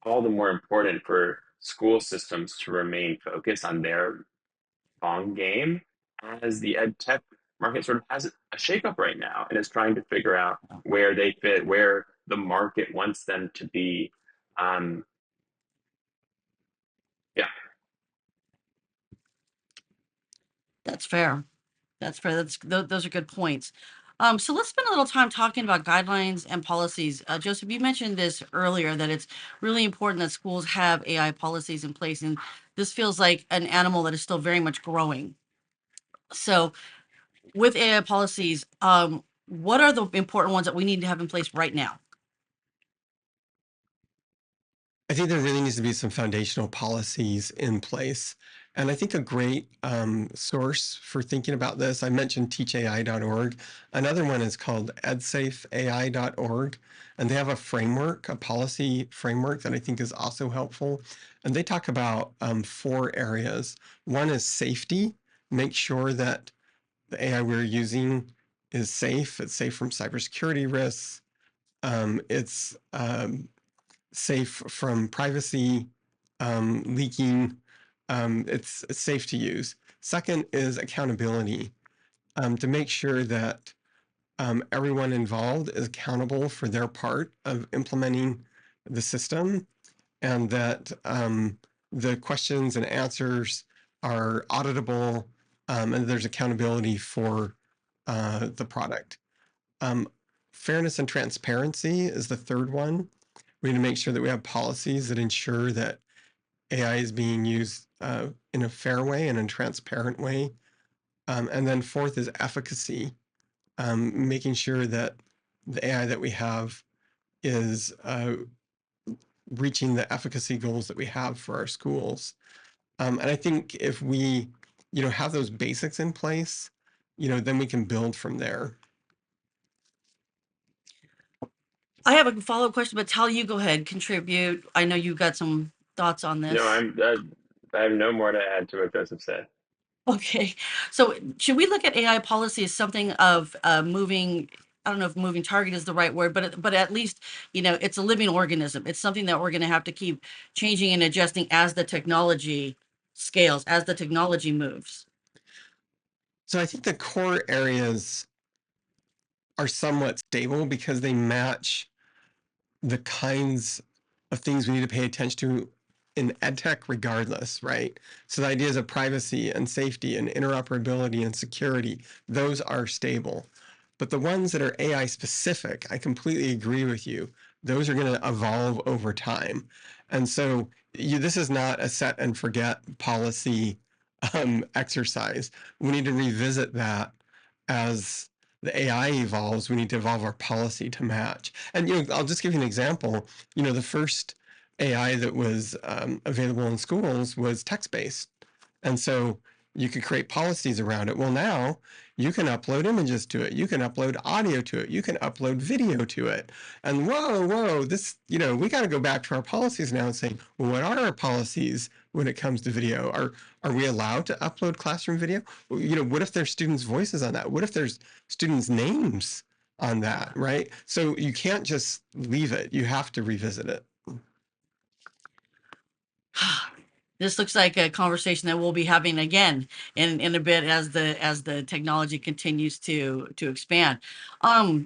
all the more important for school systems to remain focused on their long game as the ed tech market sort of has a shakeup right now and is trying to figure out where they fit, where the market wants them to be. Yeah. That's fair. That's fair. Those are good points. So let's spend a little time talking about guidelines and policies. Joseph, you mentioned this earlier that it's really important that schools have AI policies in place, and this feels like an animal that is still very much growing. So, with AI policies, what are the important ones that we need to have in place right now? I think there really needs to be some foundational policies in place. And I think a great source for thinking about this, I mentioned teachai.org. Another one is called edsafeai.org. And they have a framework, a policy framework that I think is also helpful. And they talk about 4 areas. One is safety, make sure that the AI we're using is safe. It's safe from cybersecurity risks. It's safe from privacy leaking. It's safe to use. Second is accountability. to make sure that everyone involved is accountable for their part of implementing the system, and that the questions and answers are auditable, and there's accountability for the product. Fairness and transparency is the third one. We need to make sure that we have policies that ensure that AI is being used in a fair way and in a transparent way. And then fourth is efficacy, making sure that the AI that we have is reaching the efficacy goals that we have for our schools. And I think if we, have those basics in place, then we can build from there. I have a follow-up question, but Tal, you go ahead, contribute. I know you got some thoughts on No, this. I have no more to add to what Joseph said. Okay, so should we look at AI policy as something of moving? I don't know if moving target is the right word, but at least it's a living organism. It's something that we're going to have to keep changing and adjusting as the technology scales, as the technology moves. So I think the core areas are somewhat stable because they match the kinds of things we need to pay attention to in edtech regardless, right? So the ideas of privacy and safety and interoperability and security, those are stable. But the ones that are AI specific, I completely agree with you. Those are going to evolve over time. And so this is not a set and forget policy exercise. We need to revisit that as the AI evolves. We need to evolve our policy to match. And I'll just give you an example. The first AI that was available in schools was text-based, and so you could create policies around it. Well, now you can upload images to it, you can upload audio to it, you can upload video to it. And whoa, this, we got to go back to our policies now and say, well, what are our policies when it comes to video? Are we allowed to upload classroom video? What if there's students' voices on that? What if there's students' names on that, right? So you can't just leave it. You have to revisit it. This looks like a conversation that we'll be having again in a bit as the technology continues to expand. I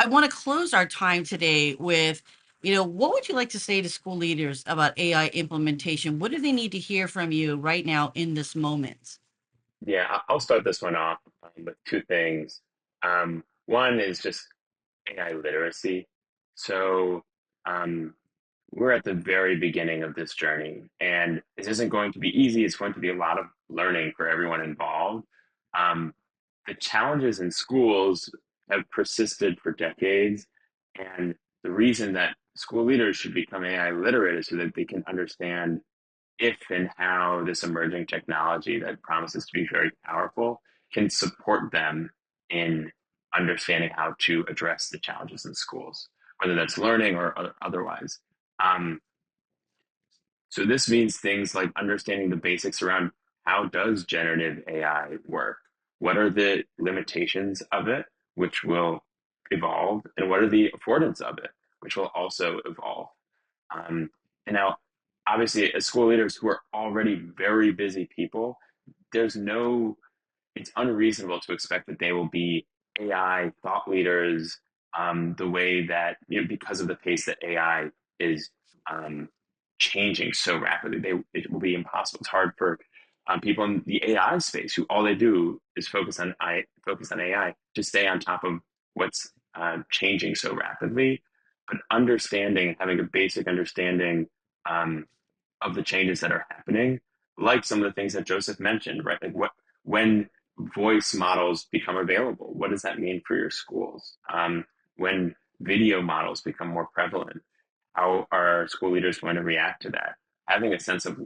want to close our time today with, what would you like to say to school leaders about AI implementation? What do they need to hear from you right now in this moment? Yeah, I'll start this one off with two things. One is just AI literacy. So um, we're at the very beginning of this journey, and this isn't going to be easy. It's going to be a lot of learning for everyone involved. Um, the challenges in schools have persisted for decades, and the reason that school leaders should become AI literate is so that they can understand if and how this emerging technology that promises to be very powerful can support them in understanding how to address the challenges in schools, whether that's learning or otherwise. Um, so this means things like understanding the basics around how does generative AI work? What are the limitations of it, which will evolve, and what are the affordance of it, which will also evolve? And now, obviously, as school leaders who are already very busy people, there's no it's unreasonable to expect that they will be AI thought leaders the way that, because of the pace that AI is um, changing so rapidly. It will be impossible. It's hard for people in the AI space who all they do is focus on AI to stay on top of what's changing so rapidly. But understanding and having a basic understanding um, of the changes that are happening, like some of the things that Joseph mentioned, right? Like when voice models become available, what does that mean for your schools? When video models become more prevalent, how are school leaders going to react to that? Having a sense of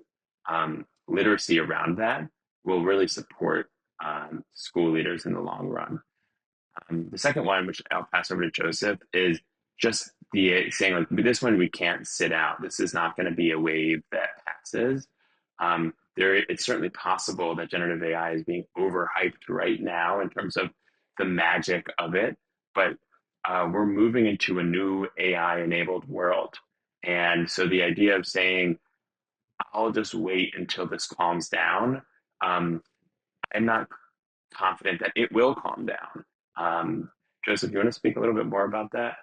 literacy around that will really support school leaders in the long run. The second one, which I'll pass over to Joseph, is just the saying like this one we can't sit out. This is not going to be a wave that passes. It's certainly possible that generative AI is being overhyped right now in terms of the magic of it, but we're moving into a new AI-enabled world, and so the idea of saying I'll just wait until this calms down, I'm not confident that it will calm down. Joseph, you want to speak a little bit more about that?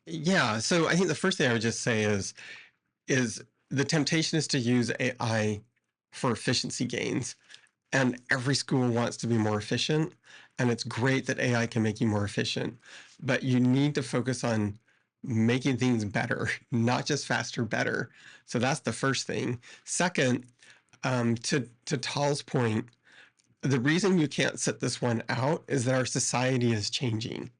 Yeah, so I think the first thing I would just say is the temptation is to use AI for efficiency gains. And every school wants to be more efficient. And it's great that AI can make you more efficient. But you need to focus on making things better, not just faster, better. So that's the first thing. Second, to Tal's point, the reason you can't sit this one out is that our society is changing,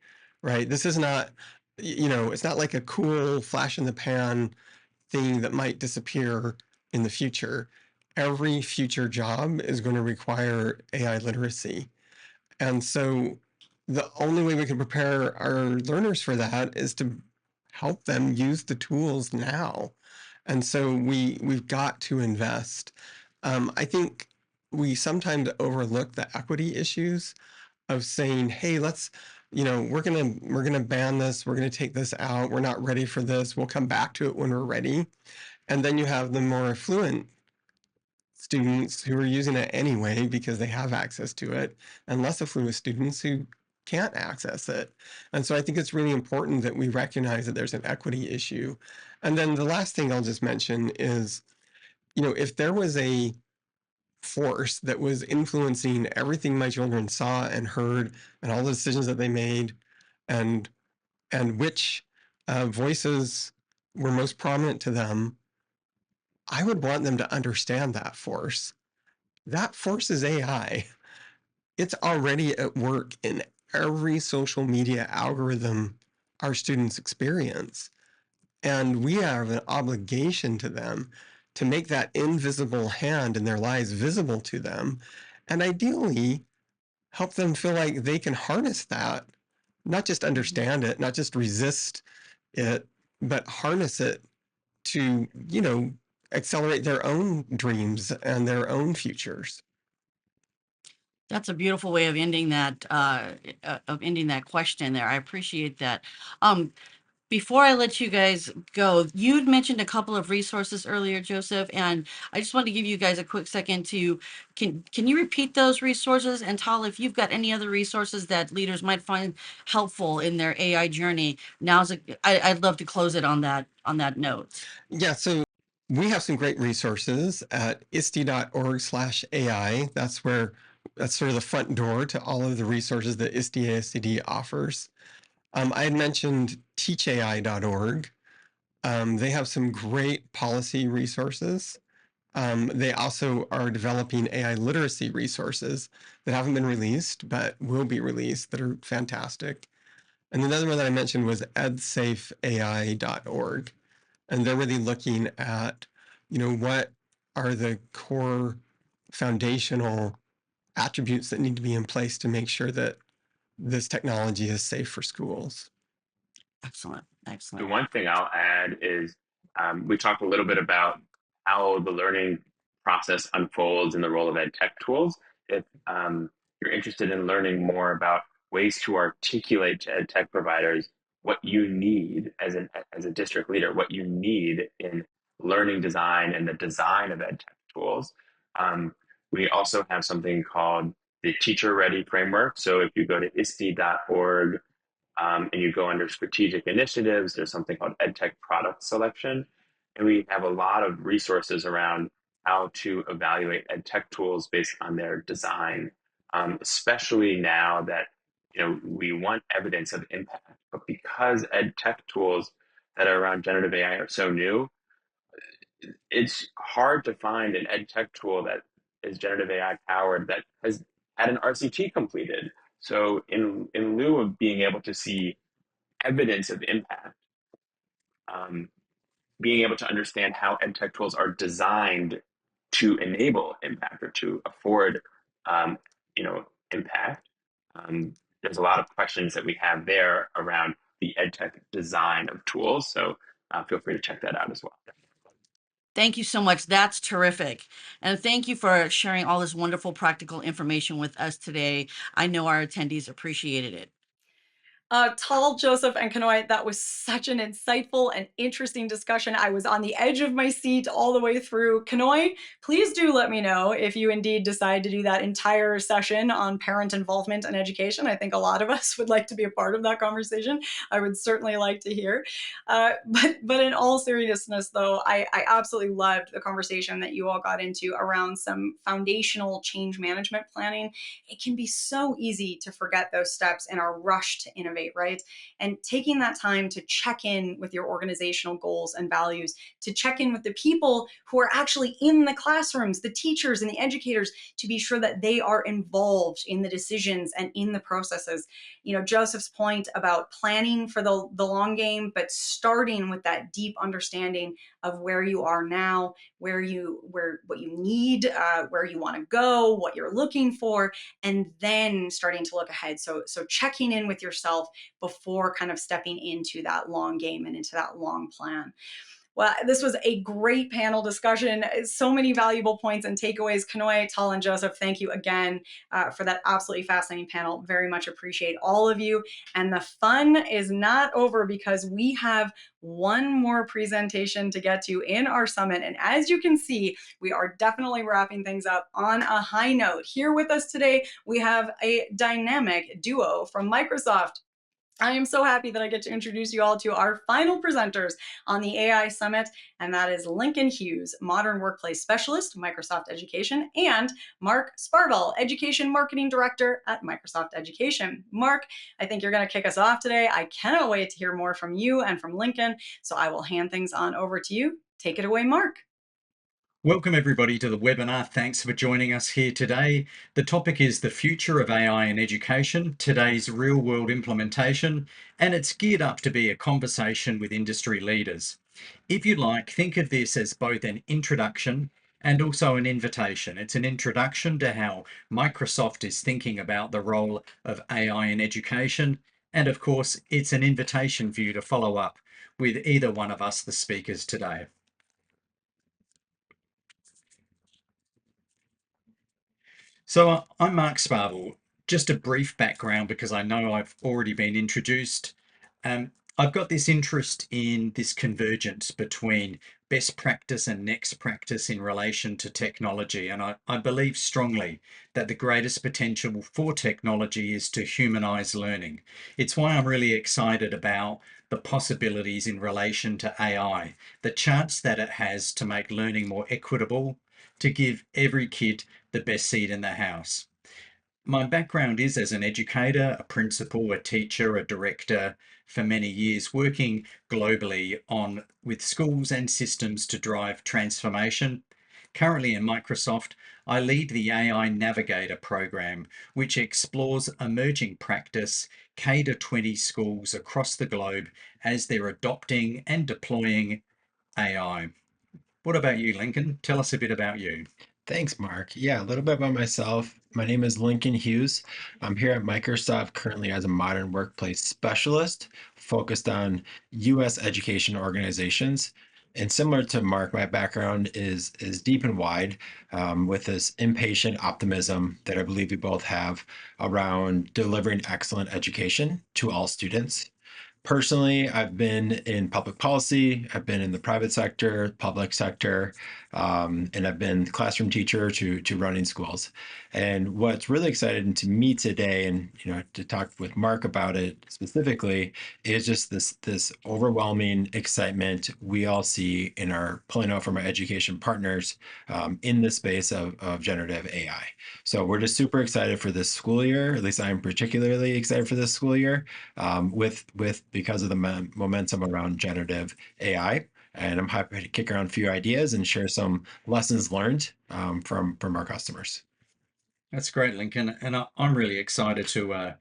right? This is not, it's not like a cool flash in the pan thing that might disappear in the future. Every future job is going to require AI literacy. And so the only way we can prepare our learners for that is to help them use the tools now. And so we've got to invest. I think we sometimes overlook the equity issues of saying, hey, we're gonna ban this, we're gonna take this out, we're not ready for this, we'll come back to it when we're ready. And then you have the more affluent students who are using it anyway because they have access to it, and less affluent students who can't access it. And so I think it's really important that we recognize that there's an equity issue. And then the last thing I'll just mention is, if there was a force that was influencing everything my children saw and heard and all the decisions that they made and which voices were most prominent to them, I would want them to understand that force. That force is AI. It's already at work in every social media algorithm our students experience. And we have an obligation to them to make that invisible hand in their lives visible to them. And ideally, help them feel like they can harness that, not just understand it, not just resist it, but harness it to, accelerate their own dreams and their own futures. That's a beautiful way of ending that question there. I appreciate that. Um, Before I let you guys go, you'd mentioned a couple of resources earlier, Joseph, and I just wanted to give you guys a quick second to can you repeat those resources? And Tal, if you've got any other resources that leaders might find helpful in their AI journey, I'd love to close it on that note. Yeah, so we have some great resources at ISTE.org/AI. That's sort of the front door to all of the resources that ISTE-ASCD offers. I had mentioned teachai.org. They have some great policy resources. They also are developing AI literacy resources that haven't been released, but will be released, that are fantastic. And another one that I mentioned was edsafeai.org. And they're really looking at, what are the core foundational attributes that need to be in place to make sure that this technology is safe for schools. Excellent, The excellent. one thing I'll add is we talked a little bit about how the learning process unfolds in the role of ed tech tools. If you're interested in learning more about ways to articulate to ed tech providers what you need as a district leader, what you need in learning design and the design of ed tech tools, we also have something called the Teacher Ready Framework. So if you go to ISTE.org and you go under strategic initiatives, there's something called EdTech product selection. And we have a lot of resources around how to evaluate EdTech tools based on their design, especially now that we want evidence of impact. But because EdTech tools that are around generative AI are so new, it's hard to find an EdTech tool that is generative AI powered that has had an RCT completed. So in lieu of being able to see evidence of impact, um, being able to understand how edtech tools are designed to enable impact or to afford, um, impact. There's a lot of questions that we have there around the edtech design of tools. So feel free to check that out as well. Thank you so much. That's terrific. And thank you for sharing all this wonderful practical information with us today. I know our attendees appreciated it. Tal, Joseph, and Kanoy, that was such an insightful and interesting discussion. I was on the edge of my seat all the way through. Kanoy, please do let me know if you indeed decide to do that entire session on parent involvement and education. I think a lot of us would like to be a part of that conversation. I would certainly like to hear. But in all seriousness, though, I absolutely loved the conversation that you all got into around some foundational change management planning. It can be so easy to forget those steps in our rush to innovate, right? And taking that time to check in with your organizational goals and values, to check in with the people who are actually in the classrooms, the teachers and the educators, to be sure that they are involved in the decisions and in the processes. You know, Joseph's point about planning for the long game, but starting with that deep understanding of where you are now, what you need, where you want to go, what you're looking for, and then starting to look ahead. So checking in with yourself before kind of stepping into that long game and into that long plan. Well, this was a great panel discussion. So many valuable points and takeaways. Kanoy, Tal, and Joseph, thank you again for that absolutely fascinating panel. Very much appreciate all of you. And the fun is not over because we have one more presentation to get to in our summit. And as you can see, we are definitely wrapping things up on a high note. Here with us today, we have a dynamic duo from Microsoft. I am so happy that I get to introduce you all to our final presenters on the AI Summit, and that is Lincoln Hughes, Modern Workplace Specialist, Microsoft Education, and Mark Sparvel, Education Marketing Director at Microsoft Education. Mark, I think you're going to kick us off today. I cannot wait to hear more from you and from Lincoln, so I will hand things on over to you. Take it away, Mark. Welcome everybody to the webinar. Thanks for joining us here today. The topic is the future of AI in education, today's real world implementation, and it's geared up to be a conversation with industry leaders. If you like, think of this as both an introduction and also an invitation. It's an introduction to how Microsoft is thinking about the role of AI in education. And of course, it's an invitation for you to follow up with either one of us, the speakers today. So I'm Mark Sparvel. Just a brief background because I know I've already been introduced. I've got this interest in this convergence between best practice and next practice in relation to technology. And I believe strongly that the greatest potential for technology is to humanize learning. It's why I'm really excited about the possibilities in relation to AI, the chance that it has to make learning more equitable, to give every kid the best seat in the house. My background is as an educator, a principal, a teacher, a director for many years, working globally with schools and systems to drive transformation. Currently in Microsoft, I lead the AI Navigator program, which explores emerging practice K-20 schools across the globe as they're adopting and deploying AI. What about you, Lincoln? Tell us a bit about you. Thanks, Mark. Yeah, a little bit about myself. My name is Lincoln Hughes. I'm here at Microsoft currently as a modern workplace specialist focused on US education organizations. And similar to Mark, my background is deep and wide with this impatient optimism that I believe we both have around delivering excellent education to all students. Personally, I've been in public policy, I've been in the private sector, public sector, and I've been classroom teacher to running schools. And what's really exciting to me today, and to talk with Mark about it specifically, is just this overwhelming excitement we all see in our pulling out from our education partners in the space of generative AI. So we're just super excited for this school year. At least I'm particularly excited for this school year because of the momentum around generative AI. And I'm happy to kick around a few ideas and share some lessons learned from our customers. That's great, Lincoln, and I'm really excited to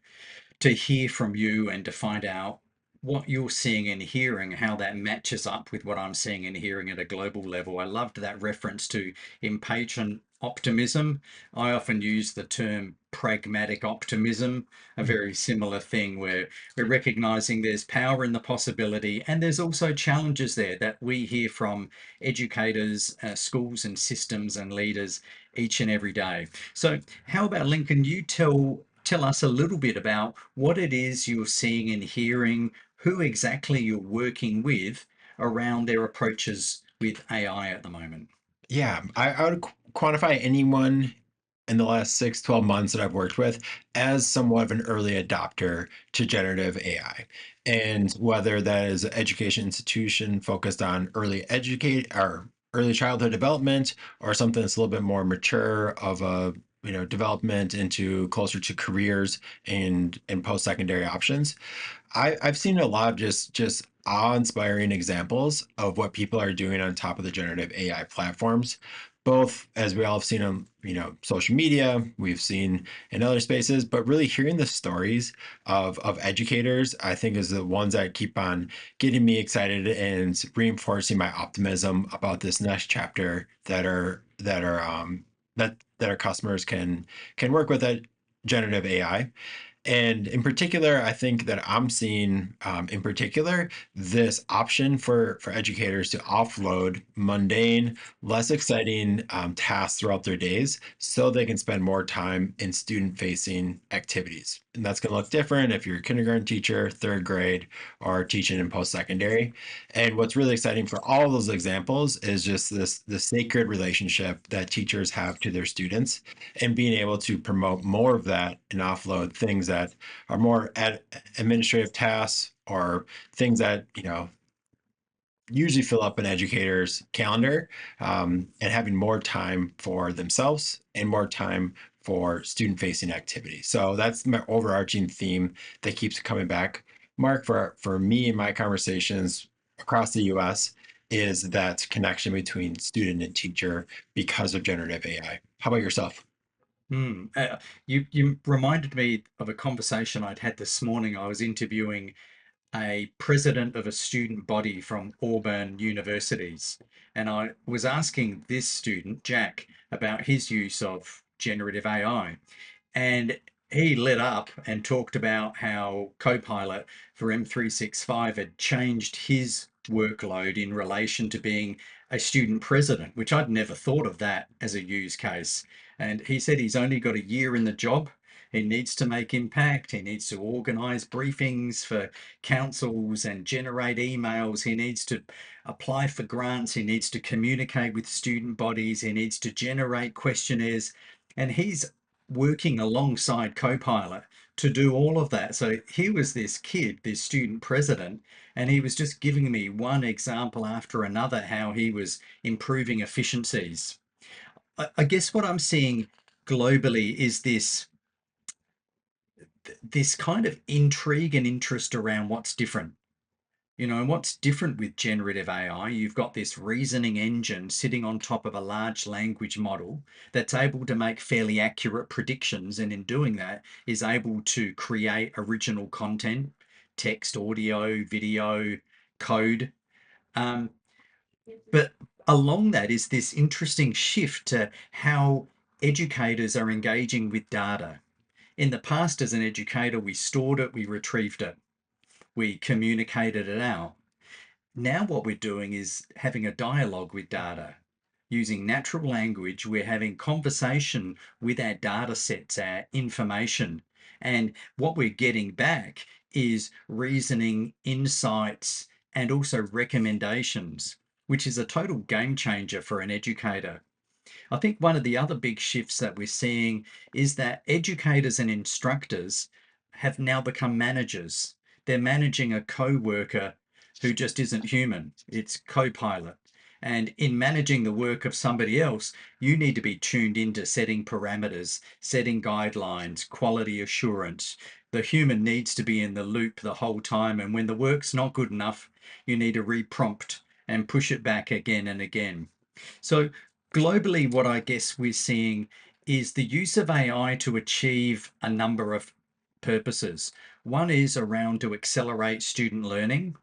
hear from you and to find out what you're seeing and hearing, how that matches up with what I'm seeing and hearing at a global level. I loved that reference to impatient optimism. I often use the term pragmatic optimism, a very similar thing where we're recognizing there's power in the possibility and there's also challenges there that we hear from educators, schools and systems and leaders each and every day. So how about Lincoln, you tell tell us a little bit about what it is you're seeing and hearing, who exactly you're working with around their approaches with AI at the moment. Yeah, I would quantify anyone in the last 6, 12 months that I've worked with as somewhat of an early adopter to generative AI. And whether that is an education institution focused on early educate or early childhood development, or something that's a little bit more mature of a development into closer to careers and post-secondary options. I've seen a lot of just awe-inspiring examples of what people are doing on top of the generative AI platforms, both as we all have seen on social media, we've seen in other spaces, but really hearing the stories of educators, I think is the ones that keep on getting me excited and reinforcing my optimism about this next chapter that our customers can work with that generative AI. And in particular, I think that I'm seeing, in particular, this option for educators to offload mundane, less exciting tasks throughout their days so they can spend more time in student-facing activities. And that's going to look different if you're a kindergarten teacher, third grade, or teaching in post-secondary. And what's really exciting for all of those examples is just the sacred relationship that teachers have to their students and being able to promote more of that and offload things that are more administrative tasks or things that usually fill up an educator's calendar, and having more time for themselves and more time for student-facing activities. So that's my overarching theme that keeps coming back, Mark, for me and my conversations across the US, is that connection between student and teacher because of generative AI. How about yourself? You reminded me of a conversation I'd had this morning. I was interviewing a president of a student body from Auburn universities, and I was asking this student, Jack, about his use of generative AI. And he lit up and talked about how Copilot for M365 had changed his workload in relation to being a student president, which I'd never thought of that as a use case. And he said he's only got a year in the job. He needs to make impact. He needs to organize briefings for councils and generate emails. He needs to apply for grants. He needs to communicate with student bodies. He needs to generate questionnaires. And he's working alongside Copilot to do all of that. So here was this kid, this student president, and he was just giving me one example after another how he was improving efficiencies. I guess what I'm seeing globally is this kind of intrigue and interest around what's different. And what's different with generative AI? You've got this reasoning engine sitting on top of a large language model that's able to make fairly accurate predictions. And in doing that, is able to create original content, text, audio, video, code. Um, but along that is this interesting shift to how educators are engaging with data. In the past, as an educator, we stored it, we retrieved it, we communicated it out. Now what we're doing is having a dialogue with data. Using natural language, we're having conversation with our data sets, our information. And what we're getting back is reasoning, insights, and also recommendations, which is a total game changer for an educator. I think one of the other big shifts that we're seeing is that educators and instructors have now become managers. They're managing a co-worker who just isn't human. It's Copilot. And in managing the work of somebody else, you need to be tuned into setting parameters, setting guidelines, quality assurance. The human needs to be in the loop the whole time. And when the work's not good enough, you need to reprompt and push it back again and again. So globally, what I guess we're seeing is the use of AI to achieve a number of purposes. One is around to accelerate student learning.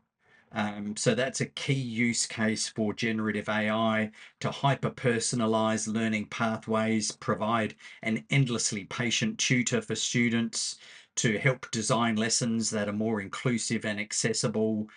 So that's a key use case for generative AI to hyper personalize learning pathways, provide an endlessly patient tutor for students, to help design lessons that are more inclusive and accessible.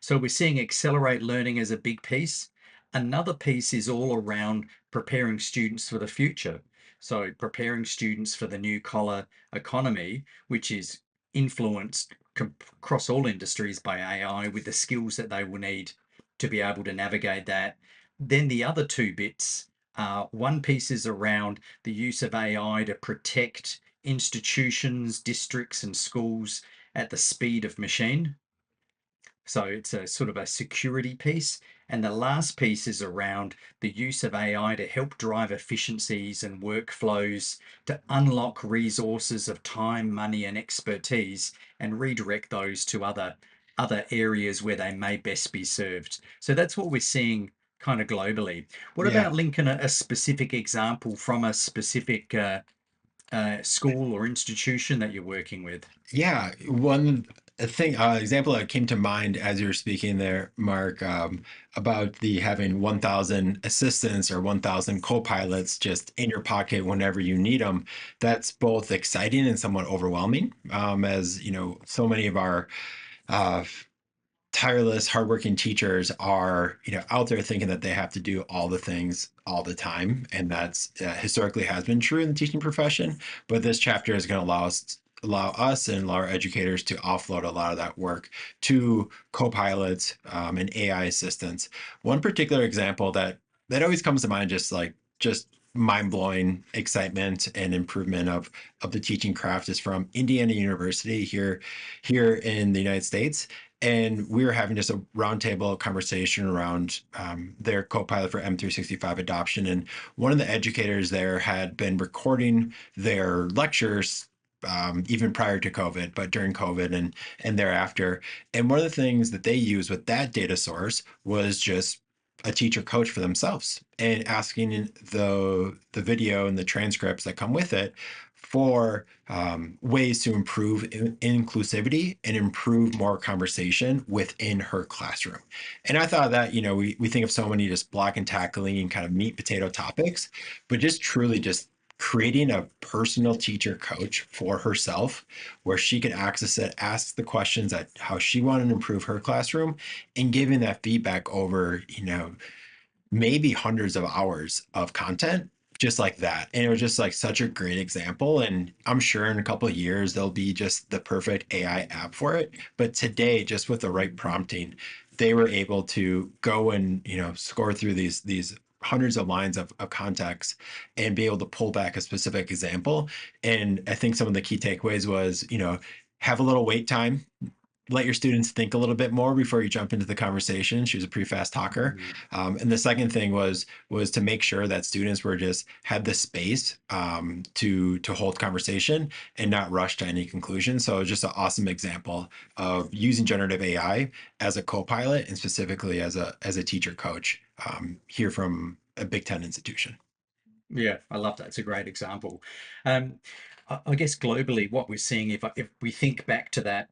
So we're seeing accelerate learning as a big piece. Another piece is all around preparing students for the future. So preparing students for the new collar economy, which is influenced across all industries by AI, with the skills that they will need to be able to navigate that. Then the other two bits, one piece is around the use of AI to protect institutions, districts, and schools at the speed of machine. So it's a sort of a security piece. And the last piece is around the use of AI to help drive efficiencies and workflows to unlock resources of time, money, and expertise and redirect those to other areas where they may best be served. So that's what we're seeing kind of globally. What Yeah. about, Lincoln, a specific example from a specific school or institution that you're working with? Yeah, one thing example that came to mind as you were speaking there, Mark, about the having 1,000 assistants or 1,000 co-pilots just in your pocket whenever you need them. That's both exciting and somewhat overwhelming, as you know, so many of our uh, tireless, hardworking teachers are, out there thinking that they have to do all the things all the time, and that's historically has been true in the teaching profession. But this chapter is going to allow us and allow our educators to offload a lot of that work to co-pilots and AI assistants. One particular example that always comes to mind, just mind-blowing excitement and improvement of the teaching craft, is from Indiana University here in the United States. And we were having just a roundtable conversation around their co-pilot for M365 adoption. And one of the educators there had been recording their lectures even prior to COVID, but during COVID and thereafter. And one of the things that they used with that data source was just a teacher coach for themselves, and asking the video and the transcripts that come with it for ways to improve inclusivity and improve more conversation within her classroom. And I thought that, we think of so many just block and tackling and kind of meat potato topics, but just truly just creating a personal teacher coach for herself where she could access it, ask the questions at how she wanted to improve her classroom, and giving that feedback over, maybe hundreds of hours of content just like that. And it was just like such a great example. And I'm sure in a couple of years, there'll be just the perfect AI app for it. But today, just with the right prompting, they were able to go and, score through these hundreds of lines of context and be able to pull back a specific example. And I think some of the key takeaways was, have a little wait time, let your students think a little bit more before you jump into the conversation. She was a pretty fast talker. And the second thing was to make sure that students were just had the space to hold conversation and not rush to any conclusion. So it was just an awesome example of using generative AI as a co-pilot and specifically as a teacher coach here from a Big Ten institution. Yeah, I love that. It's a great example. Um, I guess globally, what we're seeing, if we think back to that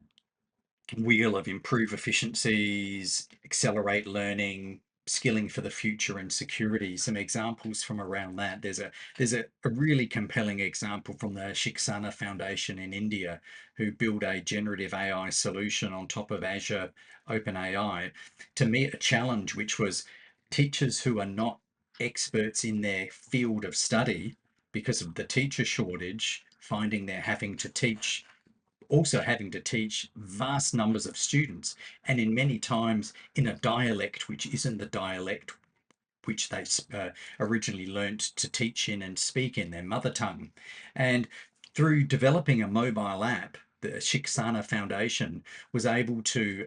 wheel of improve efficiencies, accelerate learning, skilling for the future, and security, some examples from around that. There's a really compelling example from the Shiksana Foundation in India, who built a generative AI solution on top of Azure OpenAI to meet a challenge, which was teachers who are not experts in their field of study because of the teacher shortage, finding they're having to teach vast numbers of students, and in many times in a dialect which isn't the dialect which they originally learnt to teach in and speak in their mother tongue. And through developing a mobile app, the Shiksana Foundation was able to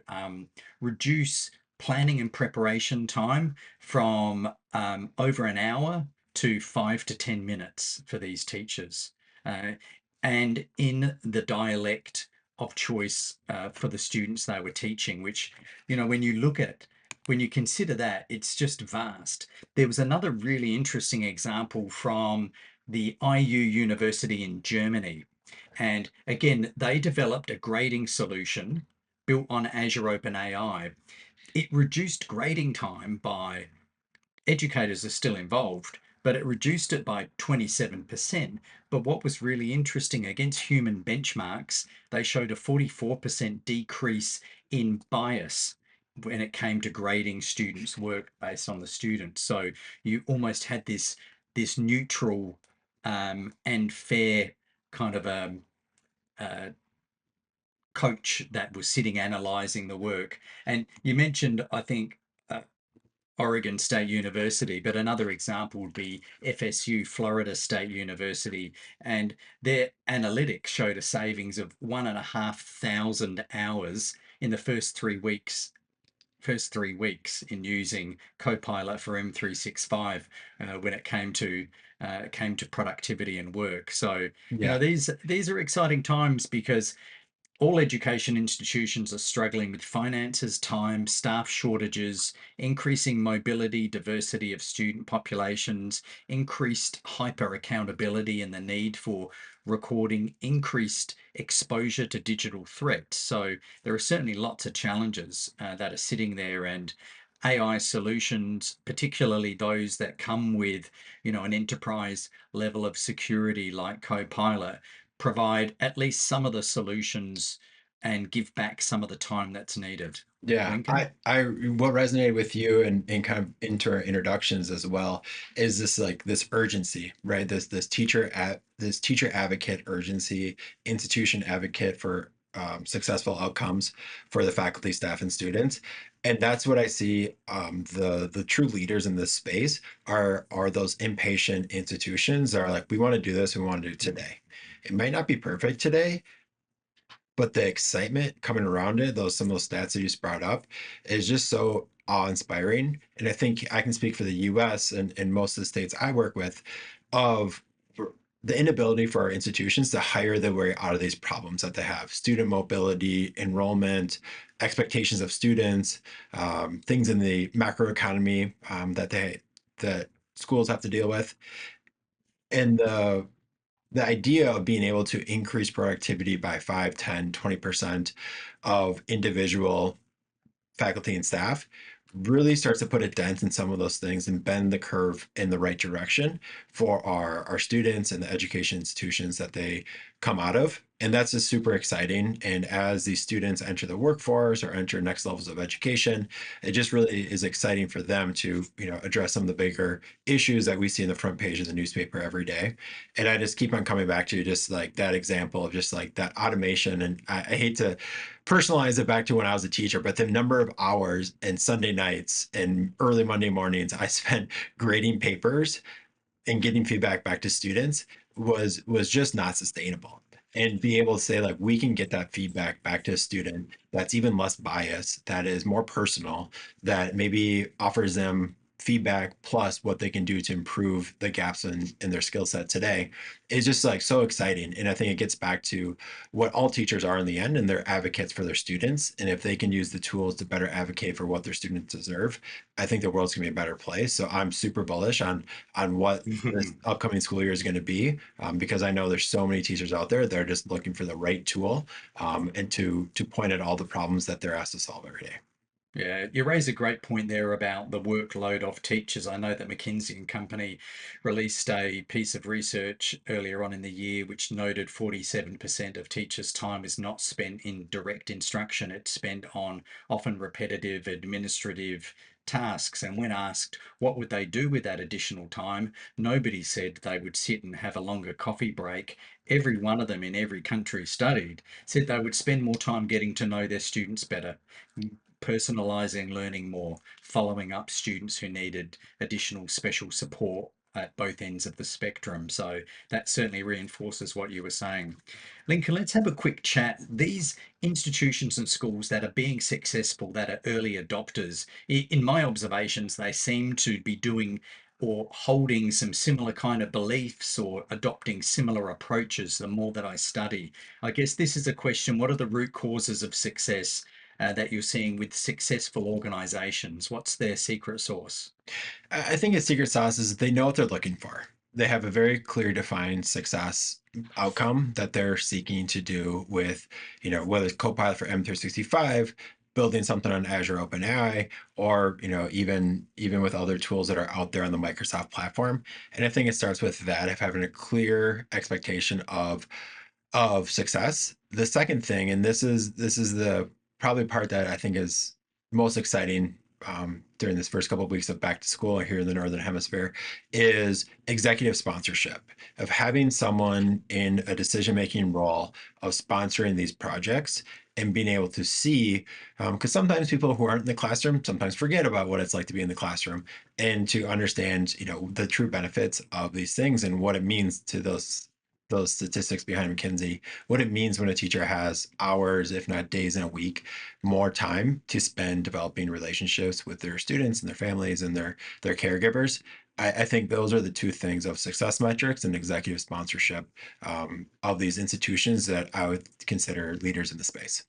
reduce planning and preparation time from over an hour to 5 to 10 minutes for these teachers. And in the dialect of choice for the students they were teaching, which, when you consider that, it's just vast. There was another really interesting example from the IU University in Germany. And again, they developed a grading solution built on Azure OpenAI. It reduced grading time by, educators are still involved, but it reduced it by 27%. But what was really interesting, against human benchmarks, they showed a 44% decrease in bias when it came to grading students' work based on the students. So you almost had this neutral and fair kind of coach that was sitting analyzing the work. And you mentioned, I think, Oregon State University, but another example would be FSU, Florida State University, and their analytics showed a savings of 1,500 hours in the first 3 weeks. First 3 weeks in using Copilot for M365 when it came to productivity and work. So Yeah. these are exciting times because all education institutions are struggling with finances, time, staff shortages, increasing mobility, diversity of student populations, increased hyper accountability, and the need for recording, increased exposure to digital threats. So there are certainly lots of challenges that are sitting there, and AI solutions, particularly those that come with, an enterprise level of security like Copilot, provide at least some of the solutions and give back some of the time that's needed. Yeah, Lincoln? what resonated with you and kind of into our introductions as well is this like this urgency, right? This teacher advocate urgency, institution advocate for successful outcomes for the faculty, staff, and students. And that's what I see. The true leaders in this space are those impatient institutions that are like, we want to do this, we want to do it today. It might not be perfect today, but the excitement coming around it, some of those stats that you just brought up, is just so awe-inspiring. And I think I can speak for the US and most of the states I work with of the inability for our institutions to hire their way out of these problems that they have. Student mobility, enrollment, expectations of students, things in the macroeconomy that schools have to deal with. And the idea of being able to increase productivity by 5, 10, 20% of individual faculty and staff really starts to put a dent in some of those things and bend the curve in the right direction for our students and the education institutions that they come out of. And that's just super exciting. And as these students enter the workforce or enter next levels of education, it just really is exciting for them to, address some of the bigger issues that we see in the front page of the newspaper every day. And I just keep on coming back to just like that example of just like that automation. And I hate to personalize it back to when I was a teacher, but the number of hours and Sunday nights and early Monday mornings I spent grading papers and getting feedback back to students was just not sustainable. And be able to say like we can get that feedback back to a student that's even less biased, that is more personal, that maybe offers them feedback plus what they can do to improve the gaps in their skill set today is just like so exciting. And I think it gets back to what all teachers are in the end, and they're advocates for their students. And if they can use the tools to better advocate for what their students deserve, I think the world's gonna be a better place. So I'm super bullish on what this upcoming school year is going to be, because I know there's so many teachers out there that are just looking for the right tool, and to point at all the problems that they're asked to solve every day. Yeah, you raise a great point there about the workload of teachers. I know that McKinsey and Company released a piece of research earlier on in the year which noted 47% of teachers' time is not spent in direct instruction. It's spent on often repetitive administrative tasks. And when asked what would they do with that additional time, nobody said they would sit and have a longer coffee break. Every one of them in every country studied said they would spend more time getting to know their students better, personalizing learning more, following up students who needed additional special support at both ends of the spectrum. So that certainly reinforces what you were saying. Lincoln, let's have a quick chat. These institutions and schools that are being successful, that are early adopters, in my observations, they seem to be doing or holding some similar kind of beliefs or adopting similar approaches the more that I study. I guess this is a question: what are the root causes of success that you're seeing with successful organizations? What's their secret sauce? I think a secret sauce is they know what they're looking for. They have a very clear defined success outcome that they're seeking to do with, whether it's Copilot for M365, building something on Azure OpenAI, or, even with other tools that are out there on the Microsoft platform. And I think it starts with that, of having a clear expectation of success. The second thing, and this is the probably part that I think is most exciting during this first couple of weeks of back to school here in the Northern Hemisphere is executive sponsorship, of having someone in a decision-making role of sponsoring these projects and being able to see, because sometimes people who aren't in the classroom sometimes forget about what it's like to be in the classroom, and to understand, the true benefits of these things and what it means to those statistics behind McKinsey, what it means when a teacher has hours, if not days in a week, more time to spend developing relationships with their students and their families and their caregivers. I think those are the two things of success metrics and executive sponsorship, of these institutions that I would consider leaders in the space.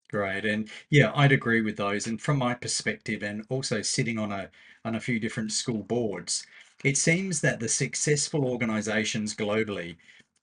Great. And yeah, I'd agree with those. And from my perspective, and also sitting on a few different school boards, it seems that the successful organizations globally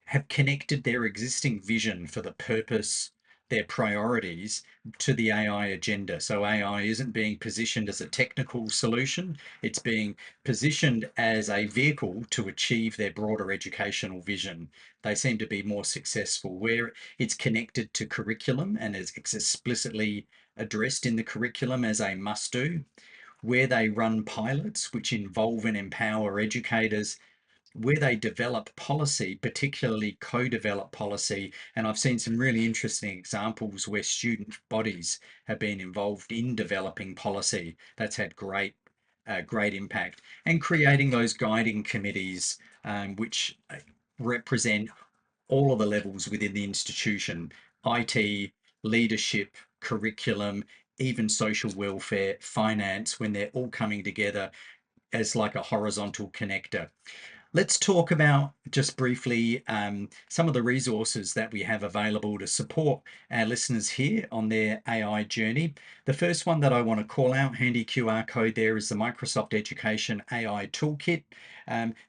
have connected their existing vision for the purpose, their priorities to the AI agenda. So AI isn't being positioned as a technical solution, it's being positioned as a vehicle to achieve their broader educational vision. They seem to be more successful where it's connected to curriculum and is explicitly addressed in the curriculum as a must do, where they run pilots which involve and empower educators, where they develop policy, particularly co-develop policy. And I've seen some really interesting examples where student bodies have been involved in developing policy. That's had great impact. And creating those guiding committees, which represent all of the levels within the institution: IT, leadership, curriculum, even social welfare, finance, when they're all coming together as like a horizontal connector. Let's talk about just briefly some of the resources that we have available to support our listeners here on their AI journey. The first one that I want to call out, handy QR code there, is the Microsoft Education AI Toolkit.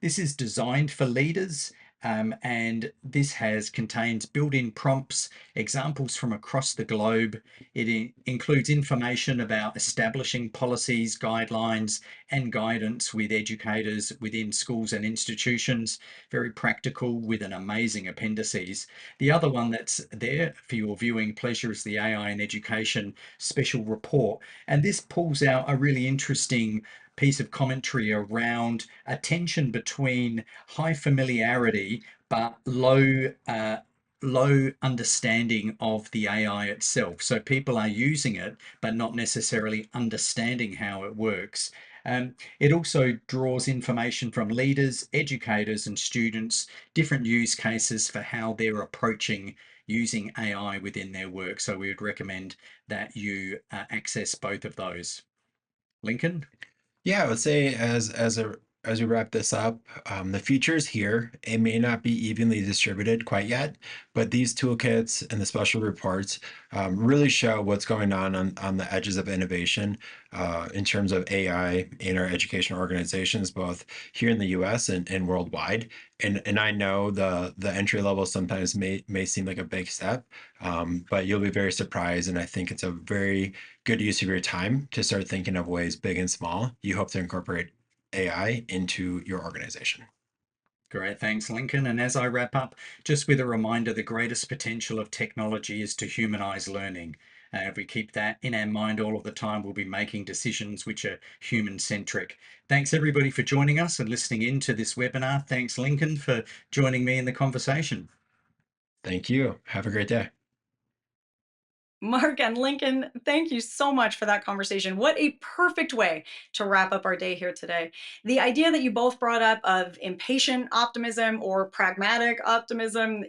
This is designed for leaders. And this contains built-in prompts, examples from across the globe. It includes information about establishing policies, guidelines, and guidance with educators within schools and institutions. Very practical with an amazing appendices. The other one that's there for your viewing pleasure is the AI in Education Special Report. And this pulls out a really interesting piece of commentary around a tension between high familiarity but low understanding of the AI itself. So people are using it but not necessarily understanding how it works. It also draws information from leaders, educators, and students, different use cases for how they're approaching using AI within their work. So we would recommend that you access both of those. Lincoln? Yeah, I would say as we wrap this up, the future is here. It may not be evenly distributed quite yet, but these toolkits and the special reports, really show what's going on the edges of innovation, in terms of AI in our educational organizations, both here in the U.S. and worldwide. And I know the entry level sometimes may seem like a big step, but you'll be very surprised. And I think it's a very good use of your time to start thinking of ways, big and small, you hope to incorporate AI into your organization. Great, thanks, Lincoln. And as I wrap up, just with a reminder, the greatest potential of technology is to humanize learning. If we keep that in our mind all of the time, we'll be making decisions which are human-centric. Thanks, everybody, for joining us and listening in to this webinar. Thanks, Lincoln, for joining me in the conversation. Thank you. Have a great day. Mark and Lincoln, thank you so much for that conversation. What a perfect way to wrap up our day here today. The idea that you both brought up of impatient optimism or pragmatic optimism,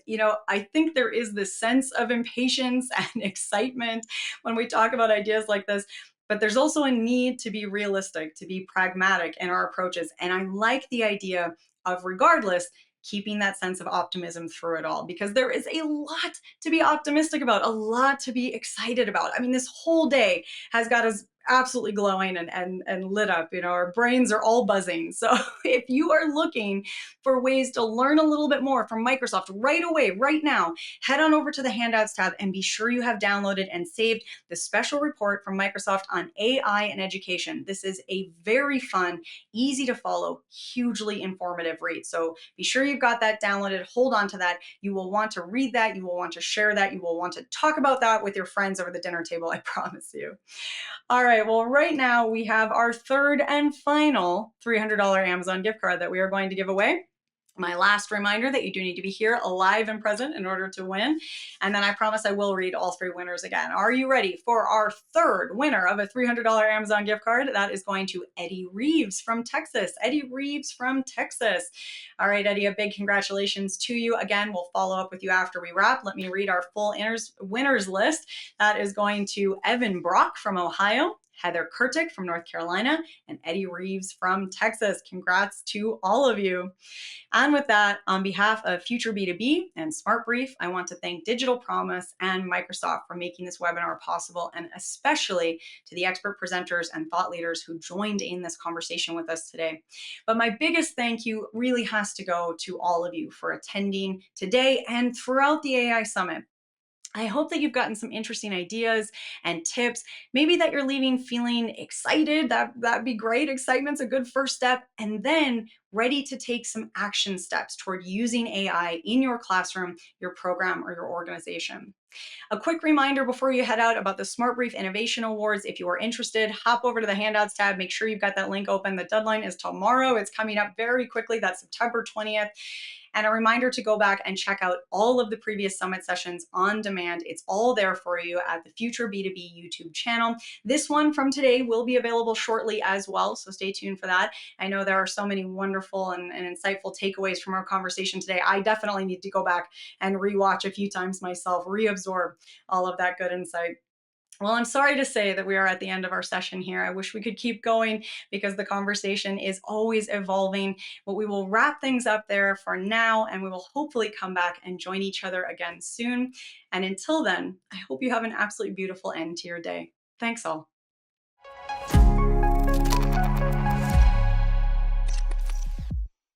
I think there is this sense of impatience and excitement when we talk about ideas like this. But there's also a need to be realistic, to be pragmatic in our approaches. And I like the idea of, regardless, keeping that sense of optimism through it all, because there is a lot to be optimistic about, a lot to be excited about. I mean, this whole day has got us absolutely glowing and lit up. Our brains are all buzzing. So if you are looking for ways to learn a little bit more from Microsoft right away, right now, head on over to the handouts tab and be sure you have downloaded and saved the special report from Microsoft on AI and education. This is a very fun, easy to follow, hugely informative read. So be sure you've got that downloaded. Hold on to that. You will want to read that. You will want to share that. You will want to talk about that with your friends over the dinner table. I promise you. All right. right. Well, right now we have our third and final $300 Amazon gift card that we are going to give away. My last reminder that you do need to be here alive and present in order to win. And then I promise I will read all three winners again. Are you ready for our third winner of a $300 Amazon gift card? That is going to Eddie Reeves from Texas. Eddie Reeves from Texas. All right, Eddie, a big congratulations to you. Again, we'll follow up with you after we wrap. Let me read our full winners list. That is going to Evan Brock from Ohio, Heather Kurtik from North Carolina, and Eddie Reeves from Texas. Congrats to all of you. And with that, on behalf of Future B2B and Smart Brief, I want to thank Digital Promise and Microsoft for making this webinar possible, and especially to the expert presenters and thought leaders who joined in this conversation with us today. But my biggest thank you really has to go to all of you for attending today and throughout the AI Summit. I hope that you've gotten some interesting ideas and tips, maybe that you're leaving feeling excited. That'd be great. Excitement's a good first step. And then ready to take some action steps toward using AI in your classroom, your program, or your organization. A quick reminder before you head out about the Smart Brief Innovation Awards. If you are interested, hop over to the handouts tab. Make sure you've got that link open. The deadline is tomorrow. It's coming up very quickly. That's September 20th. And a reminder to go back and check out all of the previous summit sessions on demand. It's all there for you at the Future B2B YouTube channel. This one from today will be available shortly as well, so stay tuned for that. I know there are so many wonderful and insightful takeaways from our conversation today. I definitely need to go back and rewatch a few times myself, reabsorb all of that good insight. Well, I'm sorry to say that we are at the end of our session here. I wish we could keep going because the conversation is always evolving, but we will wrap things up there for now, and we will hopefully come back and join each other again soon. And until then, I hope you have an absolutely beautiful end to your day. Thanks all.